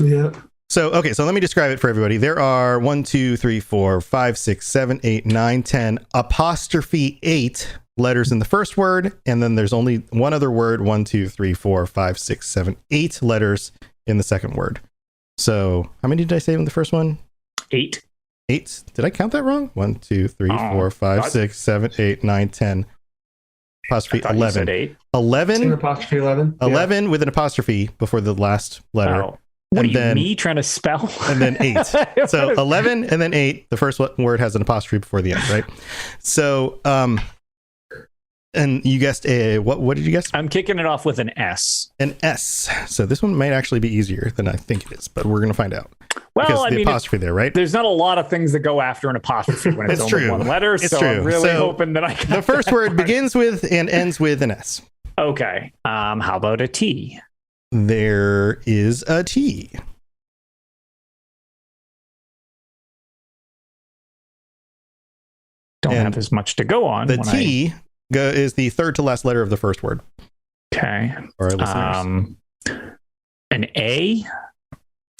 Yeah. So let me describe it for everybody. There are 1, 2, 3, 4, 5, 6, 7, 8, 9, 10 apostrophe 8 letters in the first word, and then there's only one other word, 1, 2, 3, 4, 5, 6, 7, 8 letters in the second word. So how many did I say in the first one? 8. 8. Did I count that wrong? 1, 2, 3, 4, 5, 6, 7, 8, 9, 10. Apostrophe 11. 8. 11. Apostrophe 11. 11 with an apostrophe before the last letter. Oh. What and are you, then, me trying to spell? And then 8. So 11 and then 8. The first word has an apostrophe before the end, right? So, and you guessed what did you guess? I'm kicking it off with an S. An S. So this one might actually be easier than I think it is, but we're going to find out. Well, because the apostrophe there, right? There's not a lot of things that go after an apostrophe when it's only one letter. It's so true. I'm really hoping that I can. The first word begins with and ends with an S. Okay. How about a T? There is a T. don't And have as much to go on. The T is the third to last letter of the first word. Okay. For our listeners. An A.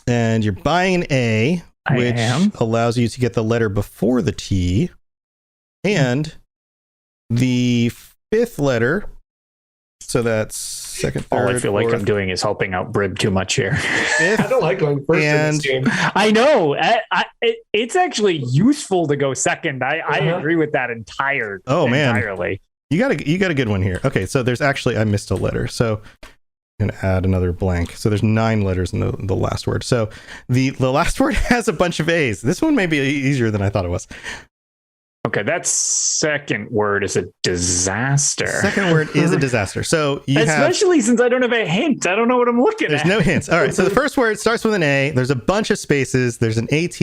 And you're buying an A, which allows you to get the letter before the T. And the fifth letter. So that's second, third. All I feel like I'm doing is helping out Brib too much here. I don't like going first in this game. I know. It's actually useful to go second. I agree with that entirely. You got a good one here. Okay, so there's actually, I missed a letter. So I'm going to add another blank. So there's 9 letters in the last word. So the last word has a bunch of A's. This one may be easier than I thought it was. Okay, that second word is a disaster. Second word is a disaster. So especially since I don't have a hint. I don't know what I'm looking at. There's no hints. All right, so the first word starts with an A. There's a bunch of spaces. There's an AT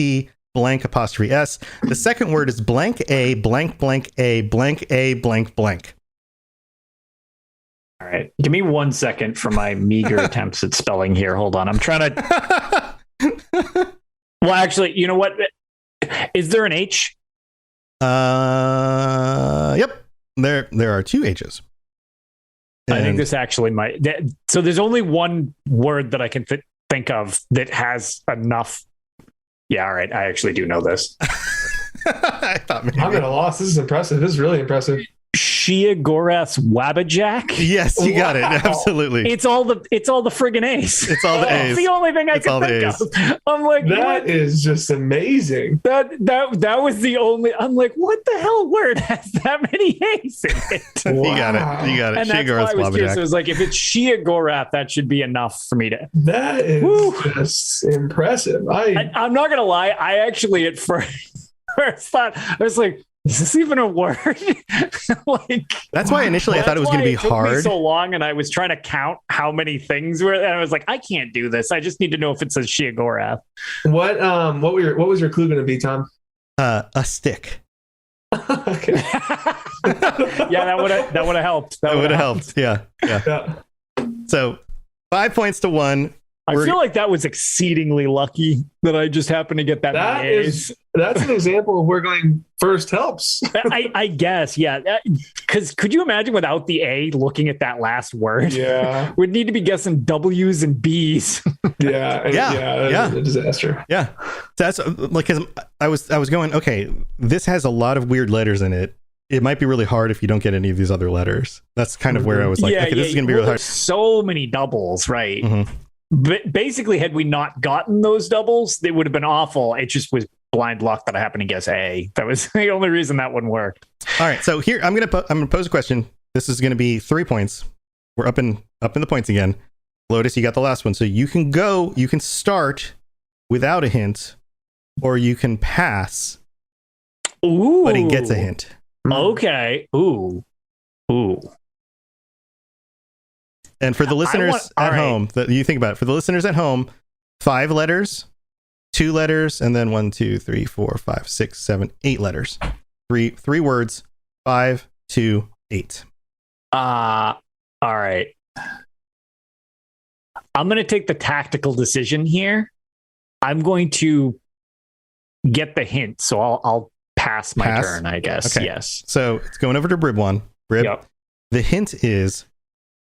blank apostrophe S. The second word is blank A, blank, blank A, blank A, blank, blank. All right, give me 1 second for my meager attempts at spelling here. Hold on, I'm trying to... Well, actually, you know what? Is there an H? Yep. There are 2 H's. And I think this actually might. So there's only one word that I can think of that has enough. Yeah, all right. I actually do know this. I thought maybe. I'm at a loss. This is impressive. This is really impressive. Shia Gorath's Wabajak. Yes, you got it. Absolutely. It's all the friggin' A's. It's all the A's. It's the only thing I can think of. I'm like, that is just amazing. That was the only. I'm like, what the hell word has that many A's in it? Wow. You got it. And that's why I was curious. It was like, if it's Shia Gorath, that should be enough for me to. That is just impressive. I'm not gonna lie. I actually at first thought, I was like, is this even a word? Like, that's why initially I thought it was going to be hard. Took me so long, and I was trying to count how many things were, and I was like, I can't do this. I just need to know if it says Shia Gorath. What was your clue going to be, Tom? A stick. Okay. Yeah, that would have helped. That would have helped. Yeah. So 5 points to 1. I feel like that was exceedingly lucky that I just happened to get that. That's an example of where going first helps. I guess, yeah. Because could you imagine without the A looking at that last word? Yeah. We'd need to be guessing W's and B's. Yeah. That's a disaster. Yeah. That's like, cause I was going, okay, this has a lot of weird letters in it. It might be really hard if you don't get any of these other letters. That's kind of where I was like, okay, this is going to be really hard. So many doubles, right? Mm-hmm. But basically, had we not gotten those doubles, they would have been awful. It just was blind luck that I happened to guess A. That was the only reason that wouldn't work. All right, so here I'm gonna pose a question. This is gonna be 3 points. We're up in the points again. Lotus, you got the last one, so you can start without a hint, or you can pass. Ooh, but he gets a hint. Okay. Ooh. And for the listeners at home, you think about it. For the listeners at home, 5 letters, 2 letters, and then 1, 2, 3, 4, 5, 6, 7, 8 letters. Three words. 5, 2, 8. All right. I'm going to take the tactical decision here. I'm going to get the hint, so I'll pass my turn, I guess. Okay. Yes. So it's going over to Bribwan. Brib. Yep. The hint is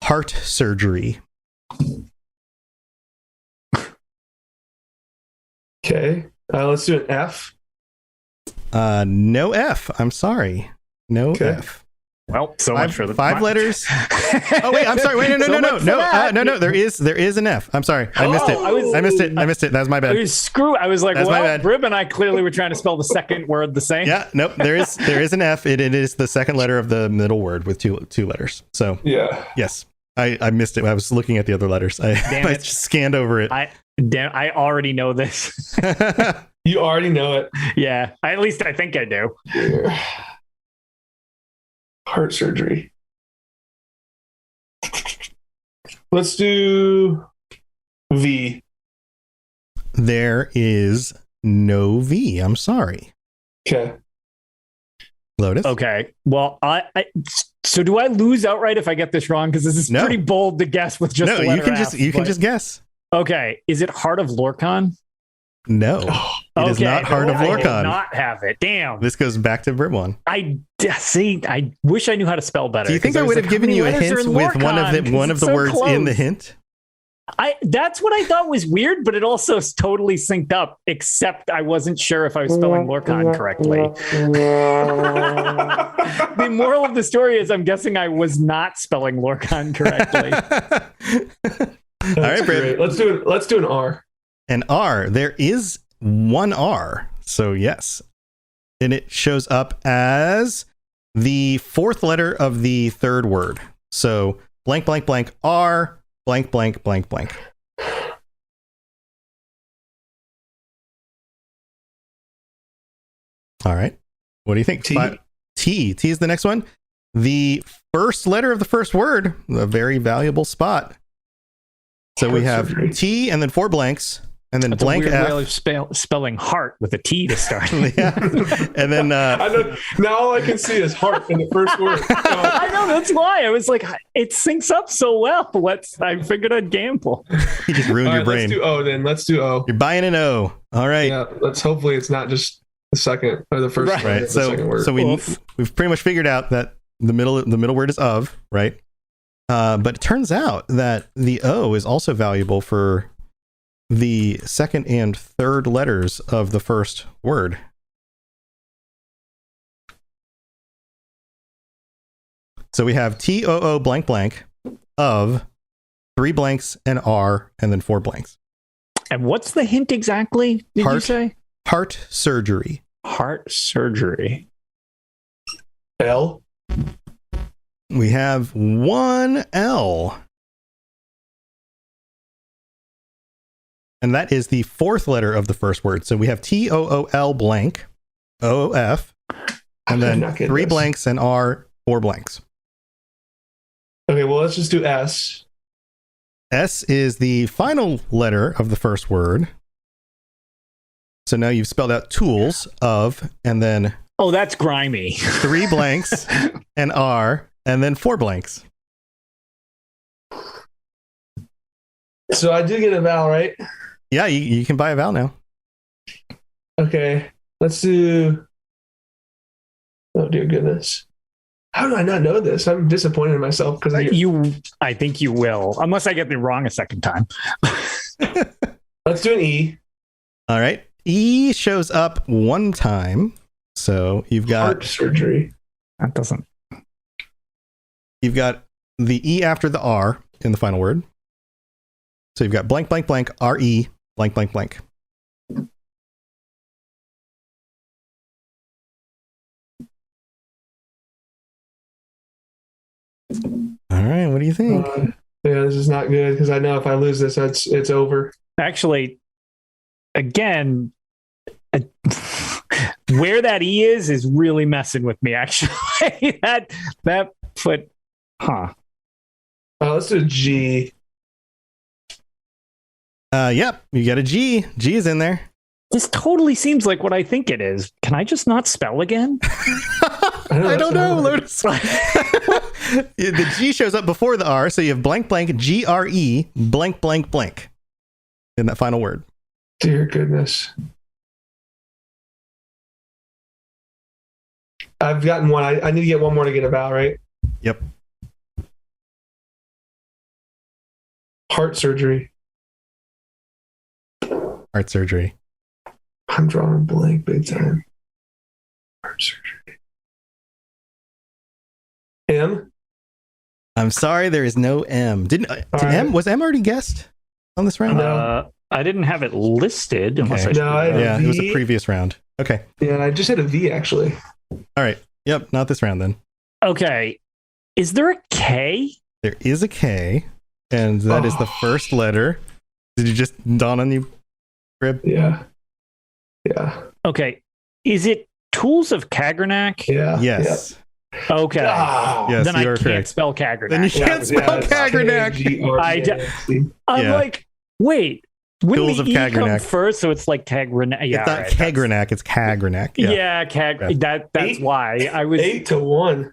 heart surgery. Okay. Let's do an F. No F. I'm sorry. No F. Well, so much for the 5 letters. Oh wait, I'm sorry. Wait, no. There is an F. I'm sorry. I missed it. I missed it. That's my bad. I was like, Brib and I clearly were trying to spell the second word the same. Yeah, nope. There is an F. It is the second letter of the middle word with two letters. So yeah. Yes. I missed it. I was looking at the other letters. I just scanned over it. I already know this. You already know it. Yeah. At least I think I do. Heart surgery. Let's do V. There is no V. I'm sorry. Okay. Lotus. Okay. Well, so do I lose outright if I get this wrong? Because this is pretty bold to guess with just. No, you can just guess. Okay. Is it Heart of Lorcan? No. It is not Heart of I Lorcan. did not have it. Damn. This goes back to Bribwan. I wish I knew how to spell better. Do you think I would have given you a hint with one of the words in the hint? That's what I thought was weird, but it also totally synced up, except I wasn't sure if I was spelling Lorcan correctly. The moral of the story is I'm guessing I was not spelling Lorcan correctly. All right, Brib. Let's do an R. An R. There is one R. So yes. And it shows up as the fourth letter of the third word. So blank, blank, blank, R, blank, blank, blank, blank. All right. What do you think? T. T is the next one. The first letter of the first word, a very valuable spot. So we have T and then 4 blanks. And then That's blank a weird F. way of spelling heart with a T to start. Yeah. And then I know, now all I can see is heart in the first word. I know, that's why I was like, it syncs up so well. I figured I'd gamble. you just ruined your brain. Let's do O then. Let's do O. You're buying an O. All right. Yeah. Hopefully it's not just the second or the first. Right. The second word. So we've pretty much figured out that the middle word is of, right? But it turns out that the O is also valuable for the second and third letters of the first word. So we have TOO blank blank of 3 blanks and R and then 4 blanks. And what's the hint exactly? Did you say? Heart surgery. Heart surgery. L. We have 1 L. And that is the fourth letter of the first word. So we have TOOL blank, OOF, and then 3 blanks and R, 4 blanks. Okay, well, let's just do S. S is the final letter of the first word. So now you've spelled out tools of, and then... Oh, that's grimy. 3 blanks and R, and then 4 blanks. So I do get a vowel, right? Yeah, you can buy a vowel now. Okay, let's do... Oh, dear goodness. How do I not know this? I'm disappointed in myself because I think you will, unless I get it wrong a second time. Let's do an E. All right. E shows up 1 time. So you've got... Heart surgery. That doesn't... You've got the E after the R in the final word. So you've got blank, blank, blank, RE, blank, blank, blank. All right, what do you think? Yeah, this is not good because I know if I lose this, it's over. Actually, again, where that E is really messing with me, actually. that put, Let's do a G. Yep, you got a G. G is in there. This totally seems like what I think it is. Can I just not spell again? I don't know, Lotus. The G shows up before the R, so you have blank, blank, GRE, blank, blank, blank in that final word. Dear goodness. I've gotten one. I need to get one more to get a vowel, right? Yep. Heart surgery. Heart surgery. I'm drawing a blank big time. Heart surgery. M? I'm sorry, there is no M. Was M already guessed on this round? No. I didn't have it listed unless Okay. I It was a previous round. Okay. Yeah, I just had a V actually. All right. Yep, not this round then. Okay. Is there a K? There is a K, and that is the first letter. Did you just dawn on you, Brib? Yeah. Yeah. Okay. Is it Tools of Kagernak? Yeah. Yes. Okay. Yes, then you I are can't correct. spell Kagernak. Then you can't spell Kagernak. I'm Yeah. like, wait. Wouldn't Tools the of E come Kagernak. first? So it's like Kagernak. Yeah, It's not right, Kagernak, it's Kagernak. Yeah. Yeah, that's why I was. 8-1.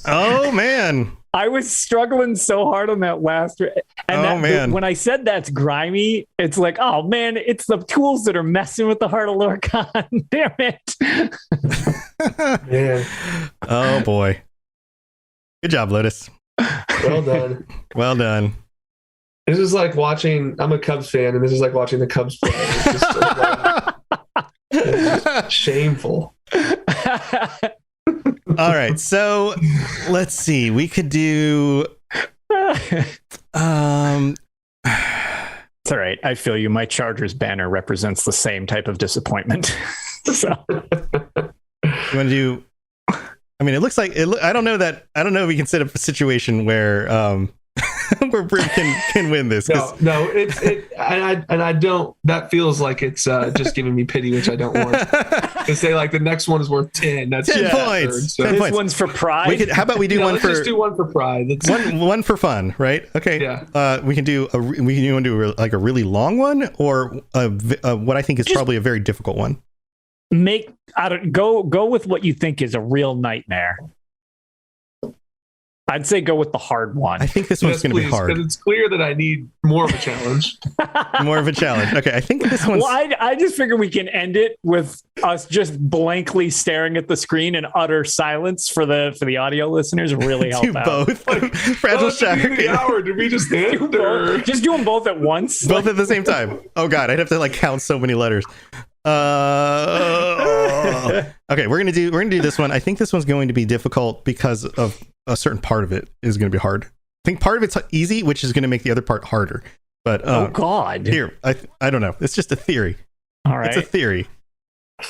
Oh man. I was struggling so hard on that last. And when I said that's grimy, it's like, oh man, it's the tools that are messing with the heart of Lorcan. Damn it. Man. Oh boy. Good job, Lotus. Well done. Well done. This is like watching. I'm a Cubs fan, and this is like watching the Cubs play. It's just, it's just shameful. All right, so let's see. We could do. It's all right. I feel you. My Chargers banner represents the same type of disappointment. So. You want to do? I mean, it looks like it. I don't know if we can set up a situation where where Brim can win this. No, I don't. That feels like it's just giving me pity, which I don't want. To say like the next one is worth 10. That's 10 points. 10 this points. One's for pride. How about we do one let's for? Just do one for pride. One for fun, right? Okay. Yeah. We can do like a really long one, or what I think is probably a very difficult one. Go with what you think is a real nightmare. I'd say go with the hard one. I think this one's going to be hard. Because it's clear that I need more of a challenge. More of a challenge. Okay, I think this one's... Well, I just figure we can end it with us just blankly staring at the screen in utter silence for the audio listeners. Really help do out. Both. Like, Fragile Shattered. Did we just end? Just do them both at once. Both at the same time. Oh God, I'd have to like count so many letters. Okay, we're gonna do this one. I think this one's going to be difficult because of a certain part of it is going to be hard. I think part of it's easy, which is going to make the other part harder. But oh God, here I don't know. It's just a theory. All right, it's a theory.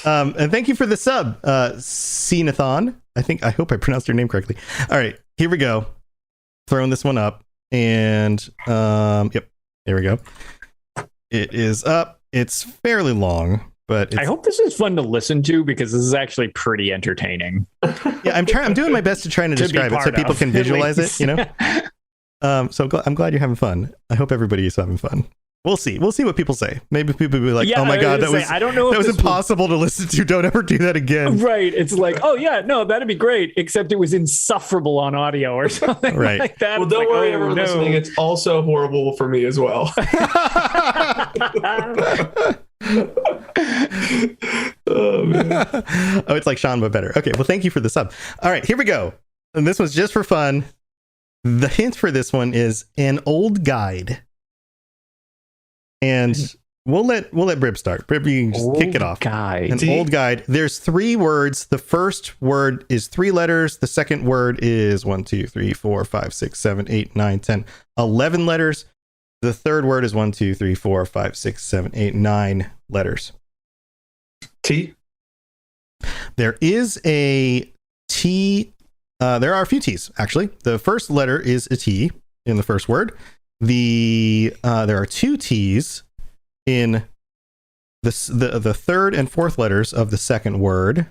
And thank you for the sub, Cenathon. I hope I pronounced your name correctly. All right, here we go. Throwing this one up, and yep, here we go. It is up. It's fairly long. But I hope this is fun to listen to because this is actually pretty entertaining. Yeah, I'm doing my best to try and describe it so people can visualize it, you know? So I'm glad you're having fun. I hope everybody is having fun. We'll see what people say. Maybe people will be like, oh my God, I don't know, that was impossible to listen to. Don't ever do that again. Right. It's like, oh yeah, no, that'd be great. Except it was insufferable on audio or something like that. Well, don't worry, everyone listening. It's also horrible for me as well. Oh man. Oh, it's like Sean but better. Okay, well thank you for the sub. All right, here we go. And this one's just for fun. The hint for this one is an old guide. And we'll let Brib start. Brib, you can just kick it off. Guide. An old guide. There's 3 words. The first word is 3 letters. The second word is 1, 2, 3, 4, 5, 6, 7, 8, 9, 10, 11 letters. The third word is 1, 2, 3, 4, 5, 6, 7, 8, 9 letters. T. There is a T. There are a few T's, actually. The first letter is a T in the first word. There are 2 T's in the third and fourth letters of the second word.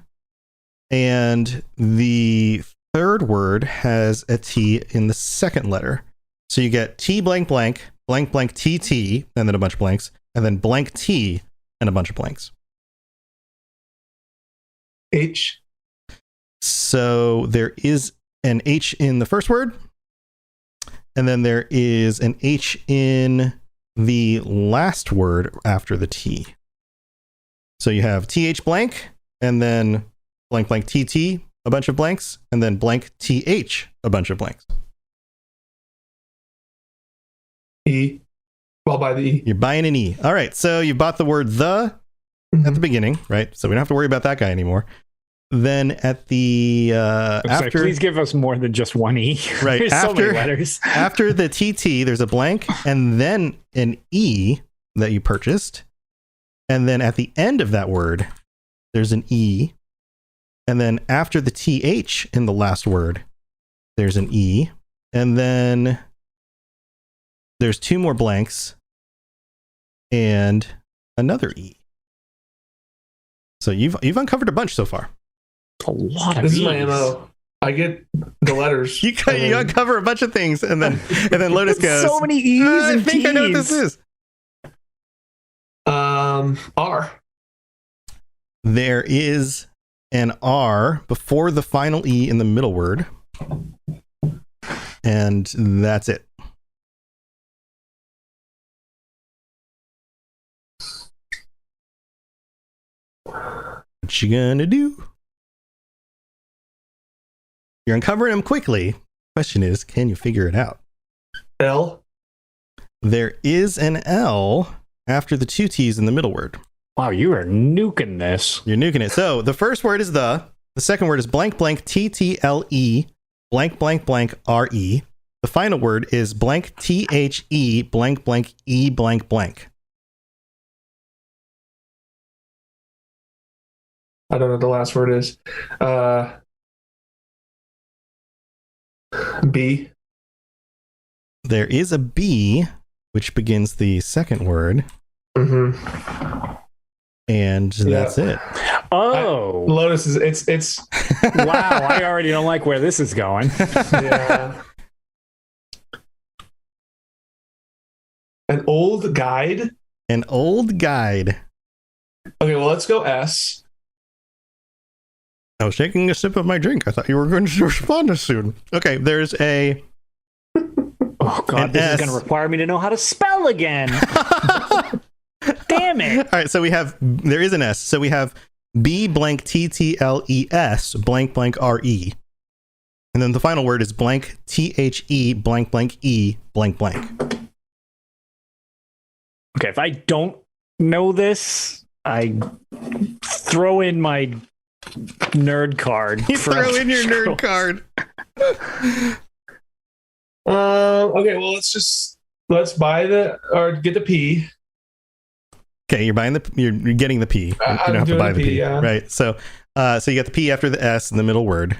And the third word has a T in the second letter. So you get T blank blank, blank blank TT, and then a bunch of blanks, and then blank T and a bunch of blanks. H. So there is an H in the first word, and then there is an H in the last word after the T. So you have TH blank, and then blank blank TT, a bunch of blanks, and then blank TH, a bunch of blanks. E. Well, by the E. You're buying an E. All right, so you bought the word the at the beginning, right? So we don't have to worry about that guy anymore. Then at the after, please give us more than just one E. Right. There's so many letters. After the TT, there's a blank and then an E that you purchased. And then at the end of that word, there's an E. And then after the TH in the last word, there's an E. And then there's 2 more blanks and another E. So you've uncovered a bunch so far. A lot of This E's. is my MO. I get the letters. You uncover a bunch of things, and then Lotus goes, so many E's and I think T's. I know what this is. R. There is an R before the final E in the middle word. And that's it. What you gonna do? You're uncovering them quickly. Question is, can you figure it out? L. There is an L after the 2 T's in the middle word. Wow, you are nuking this. You're nuking it. So the first word is the second word is blank blank TTLE blank blank blank RE. The final word is blank THE blank blank E blank blank. I don't know what the last word is. B. There is a B, which begins the second word. Mm-hmm. And that's it. Oh, Lotus is it's wow! I already don't like where this is going. yeah. An old guide. An old guide. Okay, well, let's go S. I was taking a sip of my drink. I thought you were going to respond as soon. Okay, there's a. Oh God, this is going to require me to know how to spell again. Damn it! All right, so there is an S. So we have B blank TTLES blank blank RE, and then the final word is blank THE blank blank E blank blank. Okay, if I don't know this, I throw in my nerd card. You throw in your nerd card. Okay, well, let's buy or get the P. Okay, you're getting the P. You don't have to buy the P, yeah. Right? So you got the P after the S in the middle word,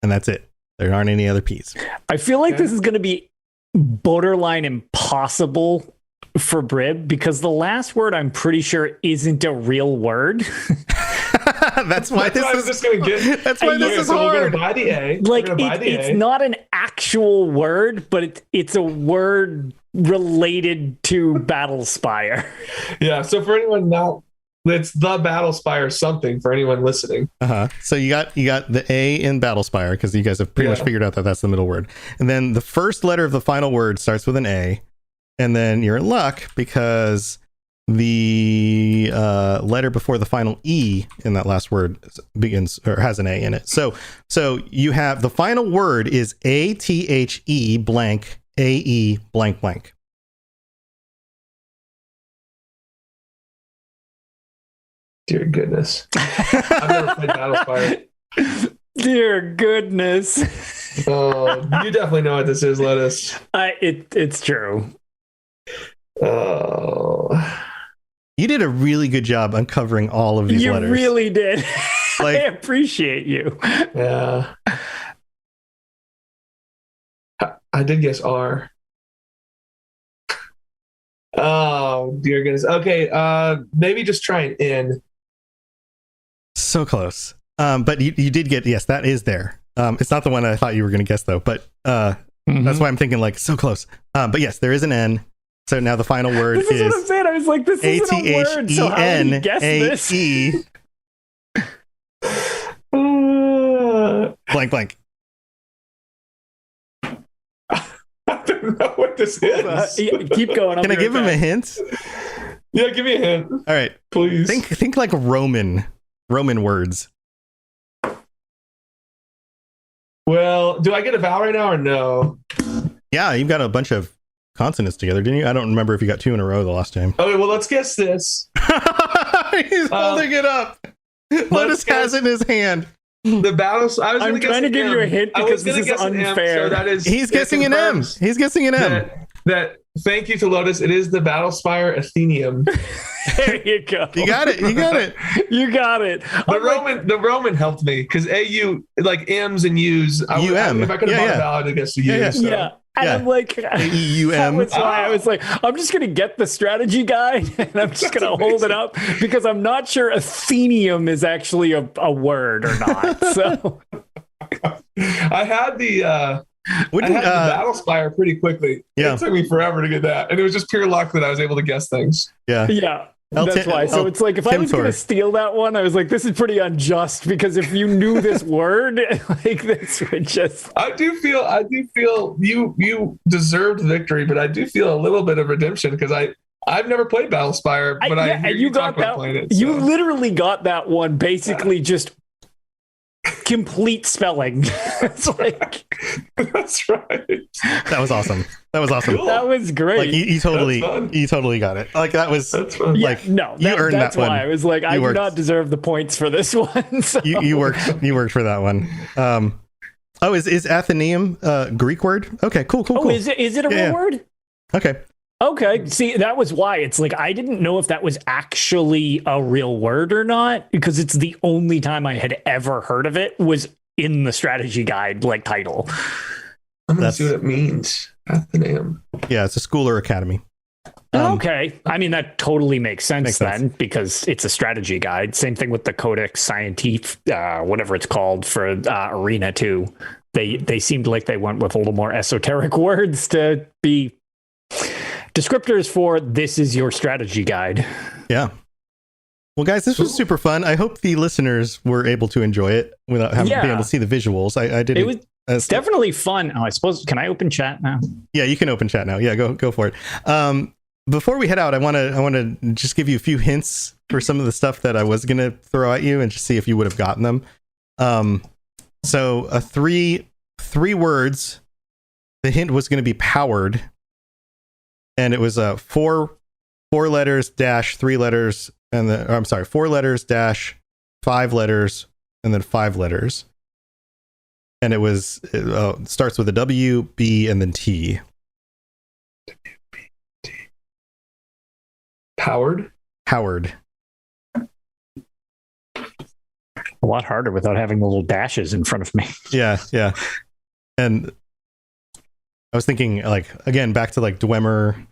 and that's it. There aren't any other P's. I feel like this is going to be borderline impossible for Brib because the last word I'm pretty sure isn't a real word. That's why this is hard. Buy the A. Like it's not an actual word, but it's a word related to Battlespire. Yeah. So for anyone it's the Battlespire something for anyone listening. So you got the A in Battlespire because you guys have pretty much figured out that that's the middle word, and then the first letter of the final word starts with an A, and then you're in luck because the letter before the final E in that last word begins or has an A in it. So you have the final word is ATHE blank AE blank blank. Dear goodness. I've never played Battlespire. Dear goodness. Oh, you definitely know what this is, Lotus. It's true. Oh. You did a really good job uncovering all of these letters. You really did. Like, I appreciate you. Yeah. I did guess R. Oh, dear goodness. Okay, maybe just try an N. So close. But you did get, yes, that is there. It's not the one I thought you were going to guess though, but that's why I'm thinking like so close. But yes, there is an N. So now the final word this is what I'm saying. I was like, this isn't a word. So how did you guess this? Blank blank. I don't know what this is. Keep going. Can I give him a hint? Yeah, give me a hint. All right. Please. Think like Roman words. Well, do I get a vowel right now or no? Yeah, you've got a bunch of consonants together, didn't you? I don't remember if you got 2 in a row the last time. Okay, well, let's guess this. He's holding it up. Lotus has it in his hand. The battle. I'm trying to give you a hint because this is unfair. He's guessing an M. He's guessing an M. That thank you to Lotus. It is the Battlespire Athenium. There you go. You got it. You got it. You got it. The Roman helped me because AU like M's and U's. If I could have bought a vowel, I guess to use. Yeah. And I'm like, AEUM. That's why I was like, I'm just going to get the strategy guide and I'm just going to hold it up because I'm not sure Athenium is actually a word or not. So I had the Battlespire pretty quickly. Yeah. It took me forever to get that. And it was just pure luck that I was able to guess things. Yeah. Yeah. That's why. So it's like if I was going to steal that one, I was like, this is pretty unjust because if you knew this word, like this would just. I do feel you deserved victory, but I do feel a little bit of redemption because I've never played Battlespire, but I hear you talk about playing it. So. You literally got that one basically just complete spelling. It's like that's right. That was awesome. Cool. That was great. Like you totally got it. Like that's fun. Like you earned that one. Why I was like, I do not deserve the points for this one. So. You worked for that one. Is Athenaeum a Greek word? Okay, cool. Oh, is it a real word? Okay. See, that was why it's like I didn't know if that was actually a real word or not because it's the only time I had ever heard of it was in the strategy guide like title. I'm gonna see what it means. Athenaeum. Yeah, it's a school or academy. Okay. I mean, that totally makes sense because it's a strategy guide. Same thing with the Codex Scientifique, whatever it's called for Arena 2. They seemed like they went with a little more esoteric words to be descriptors for this is your strategy guide. Yeah. Well, guys, this was super fun. I hope the listeners were able to enjoy it without being able to see the visuals. I did. It's definitely fun. Oh, I suppose. Can I open chat now? Yeah, you can open chat now. Yeah, go for it. Before we head out, I want to just give you a few hints for some of the stuff that I was gonna throw at you and just see if you would have gotten them. So three words. The hint was going to be powered. And it was four letters dash 3 letters, and 4 letters dash 5 letters, and then 5 letters. And it starts with a W, B, and then T. Powered. A lot harder without having the little dashes in front of me. Yeah. And I was thinking, like, again, back to like Dwemer,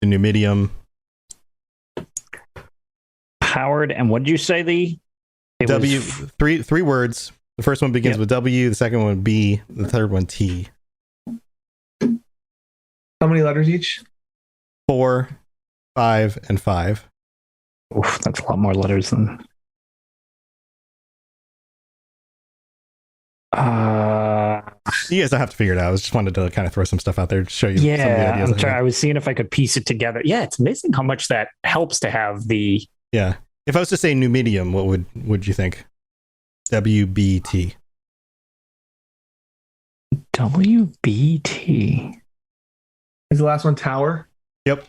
the Numidium. Powered, and what did you say W, three words. The first one begins with W, the second one B, the third one T. How many letters each? 4, 5, and 5. Oof, that's a lot more letters than. You guys don't have to figure it out. I just wanted to kind of throw some stuff out there to show you some of the ideas. I was seeing if I could piece it together. Yeah, it's amazing how much that helps to have the. Yeah. If I was to say Numidium, what would you think? WBT. WBT. Is the last one tower? Yep.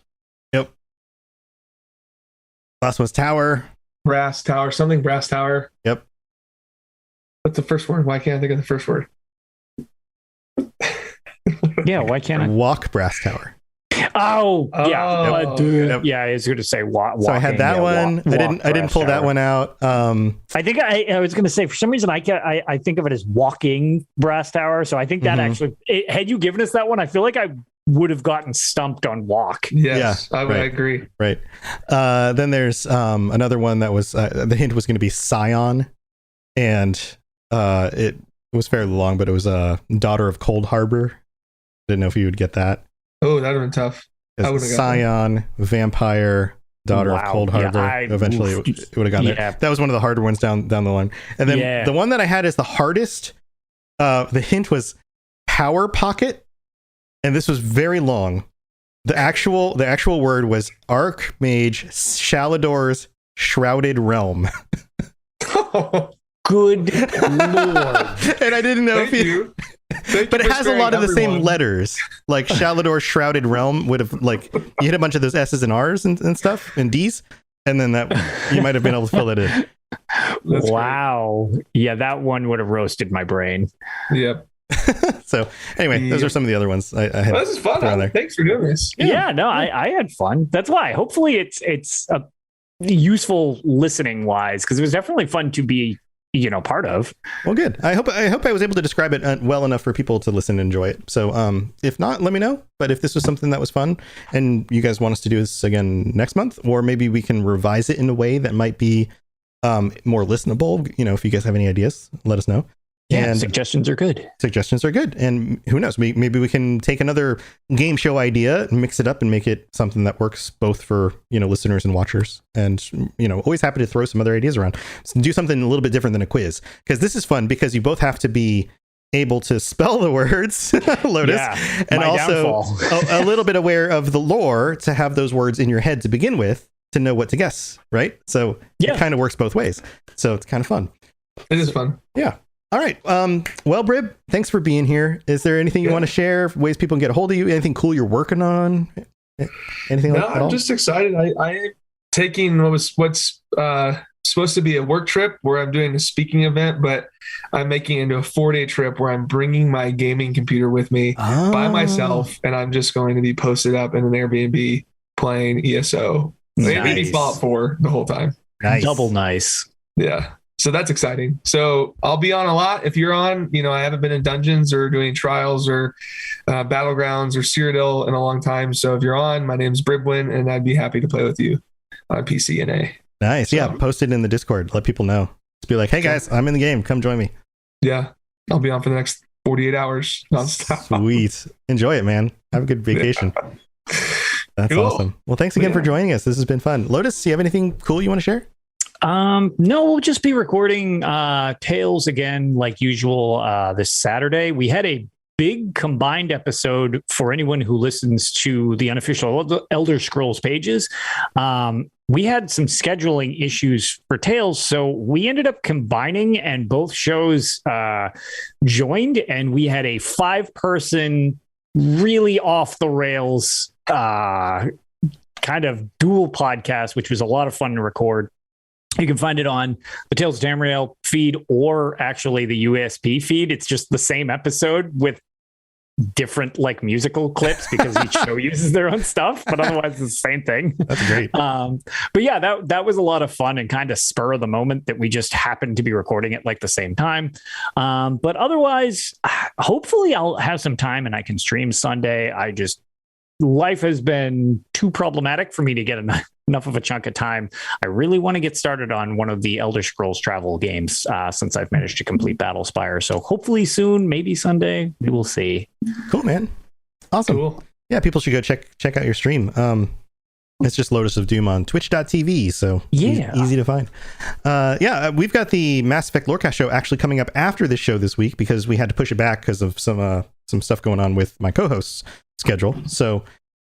Last one's tower. Brass tower. Something brass tower. Yep. What's the first word? Why can't I think of the first word? Yeah, why can't I? Walk brass tower. Oh yeah. Yep. Yeah, I was going to say walking. So I had that one. I didn't pull that one out. I think I was going to say for some reason I think of it as walking brass tower. So I think that actually, had you given us that one, I feel like I would have gotten stumped on walk. Yes, I agree. Right. Then there's another one that was the hint was going to be Scion, and it was fairly long, but it was a daughter of Cold Harbor. Didn't know if you would get that. Oh, that would have been tough. Scion, vampire, daughter of Cold Harbor. Eventually, it would have gotten there. That was one of the harder ones down the line. And then the one that I had is the hardest. The hint was power pocket, and this was very long. The actual word was Archmage Shalador's Shrouded Realm. Good lord! And I didn't know but it has a lot of the same letters. Like Shalador's Shrouded Realm would have, like, you hit a bunch of those S's and R's and stuff and D's, and then that you might have been able to fill it in. Wow. Great. Yeah, that one would have roasted my brain. Yep. So anyway, those are some of the other ones I had. This is fun. There. Thanks for doing this. Yeah, no, I had fun. That's why. Hopefully it's a useful listening wise, because it was definitely fun to be part of. Well, good. I hope I was able to describe it well enough for people to listen and enjoy it. So if not, let me know. But if this was something that was fun and you guys want us to do this again next month, or maybe we can revise it in a way that might be more listenable, if you guys have any ideas, let us know. Yeah, and suggestions are good. Suggestions are good. And who knows, maybe we can take another game show idea, mix it up, and make it something that works both for, listeners and watchers. And, always happy to throw some other ideas around. So do something a little bit different than a quiz, because this is fun because you both have to be able to spell the words, Lotus, and also a little bit aware of the lore to have those words in your head to begin with to know what to guess, right? So it kind of works both ways. So it's kind of fun. It is fun. Yeah. All right. Well, Brib, thanks for being here. Is there anything you want to share? Ways people can get a hold of you? Anything cool you're working on? Anything like that? I'm just excited. I'm taking what's supposed to be a work trip where I'm doing a speaking event, but I'm making it into a 4-day trip where I'm bringing my gaming computer with me by myself, and I'm just going to be posted up in an Airbnb playing ESO. Maybe Fallout 4 the whole time. Nice. Double nice. Yeah. So that's exciting. So I'll be on a lot. If you're on, I haven't been in dungeons or doing trials or battlegrounds or Cyrodiil in a long time. So if you're on, my name's Bribwan, and I'd be happy to play with you on PC and A. Nice. Yeah. Post it in the Discord. Let people know. Just be like, hey guys, I'm in the game. Come join me. Yeah. I'll be on for the next 48 hours nonstop. Sweet. Enjoy it, man. Have a good vacation. That's awesome. Well, thanks again for joining us. This has been fun. Lotus, do you have anything cool you want to share? No, we'll just be recording Tales again like usual this Saturday. We had a big combined episode for anyone who listens to the unofficial Elder Scrolls pages. We had some scheduling issues for Tales, so we ended up combining, and both shows joined, and we had a 5-person, really off the rails kind of dual podcast, which was a lot of fun to record. You can find it on the Tales of Tamriel feed or actually the USP feed. It's just the same episode with different musical clips because each show uses their own stuff, but otherwise it's the same thing. That's great. But yeah, that was a lot of fun and kind of spur of the moment that we just happened to be recording at the same time. But otherwise, hopefully I'll have some time and I can stream Sunday. Life has been too problematic for me to get enough of a chunk of time. I really want to get started on one of the Elder Scrolls travel games since I've managed to complete Battlespire. So hopefully soon, maybe Sunday, we will see. Cool, man. Awesome. Cool. Yeah, people should go check out your stream. It's just Lotus of Doom on twitch.tv. So easy to find. We've got the Mass Effect Lorecast show actually coming up after this show this week because we had to push it back because of some stuff going on with my co-host's schedule. So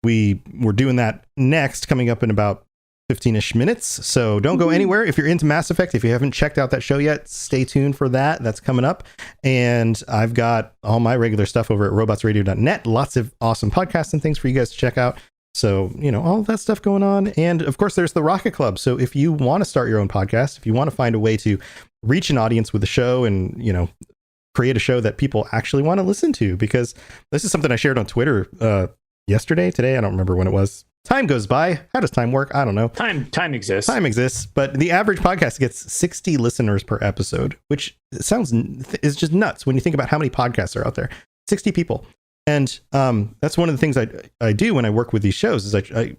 we're doing that next, coming up in about 15-ish minutes. So don't go anywhere. If you're into Mass Effect, if you haven't checked out that show yet, stay tuned for that. That's coming up. And I've got all my regular stuff over at robotsradio.net. Lots of awesome podcasts and things for you guys to check out. So, all of that stuff going on. And of course, there's the Rocket Club. So if you want to start your own podcast, if you want to find a way to reach an audience with the show and, create a show that people actually want to listen to, because this is something I shared on Twitter today. I don't remember when it was. Time goes by. How does time work? I don't know. Time exists. Time exists, but the average podcast gets 60 listeners per episode, which is just nuts when you think about how many podcasts are out there. 60 people. And that's one of the things I do when I work with these shows is I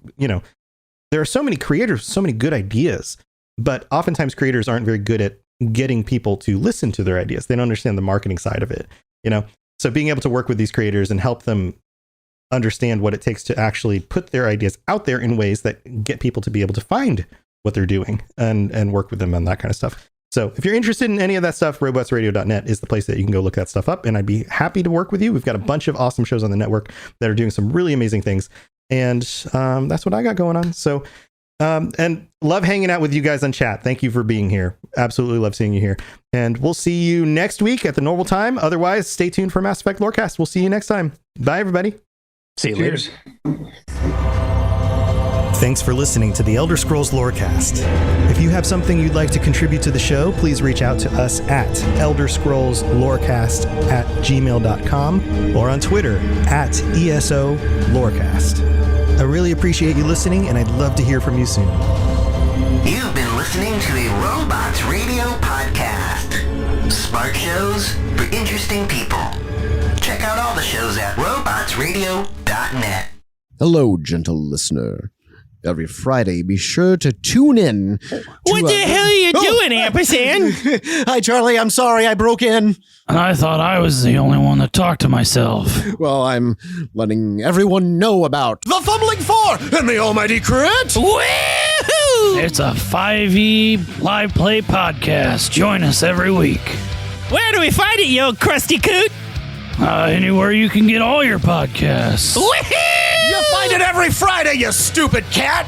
there are so many creators, so many good ideas, but oftentimes creators aren't very good at getting people to listen to their ideas. They don't understand the marketing side of it, So being able to work with these creators and help them understand what it takes to actually put their ideas out there in ways that get people to be able to find what they're doing and work with them on that kind of stuff. So if you're interested in any of that stuff, robotsradio.net is the place that you can go look that stuff up. And I'd be happy to work with you. We've got a bunch of awesome shows on the network that are doing some really amazing things. And that's what I got going on. So, and love hanging out with you guys on chat. Thank you for being here. Absolutely love seeing you here. And we'll see you next week at the normal time. Otherwise, stay tuned for Mass Effect Lorecast. We'll see you next time. Bye, everybody. See you later. Thanks for listening to the Elder Scrolls Lorecast. If you have something you'd like to contribute to the show, please reach out to us at elderscrollslorecast@gmail.com or on Twitter @ESO Lorecast. I really appreciate you listening, and I'd love to hear from you soon. You've been listening to a Robots Radio podcast. Smart shows for interesting people. Check out all the shows at robotsradio.net. Hello, gentle listener. every Friday. Be sure to tune in. What the hell are you doing, Ampersand? Hi, Charlie. I'm sorry I broke in. I thought I was the only one that talked to myself. Well, I'm letting everyone know about the Fumbling Four and the Almighty Crit. Woohoo! It's a 5e live play podcast. Join us every week. Where do we find it, you old crusty coot? Anywhere you can get all your podcasts. Woohoo! You find it every Friday, you stupid cat.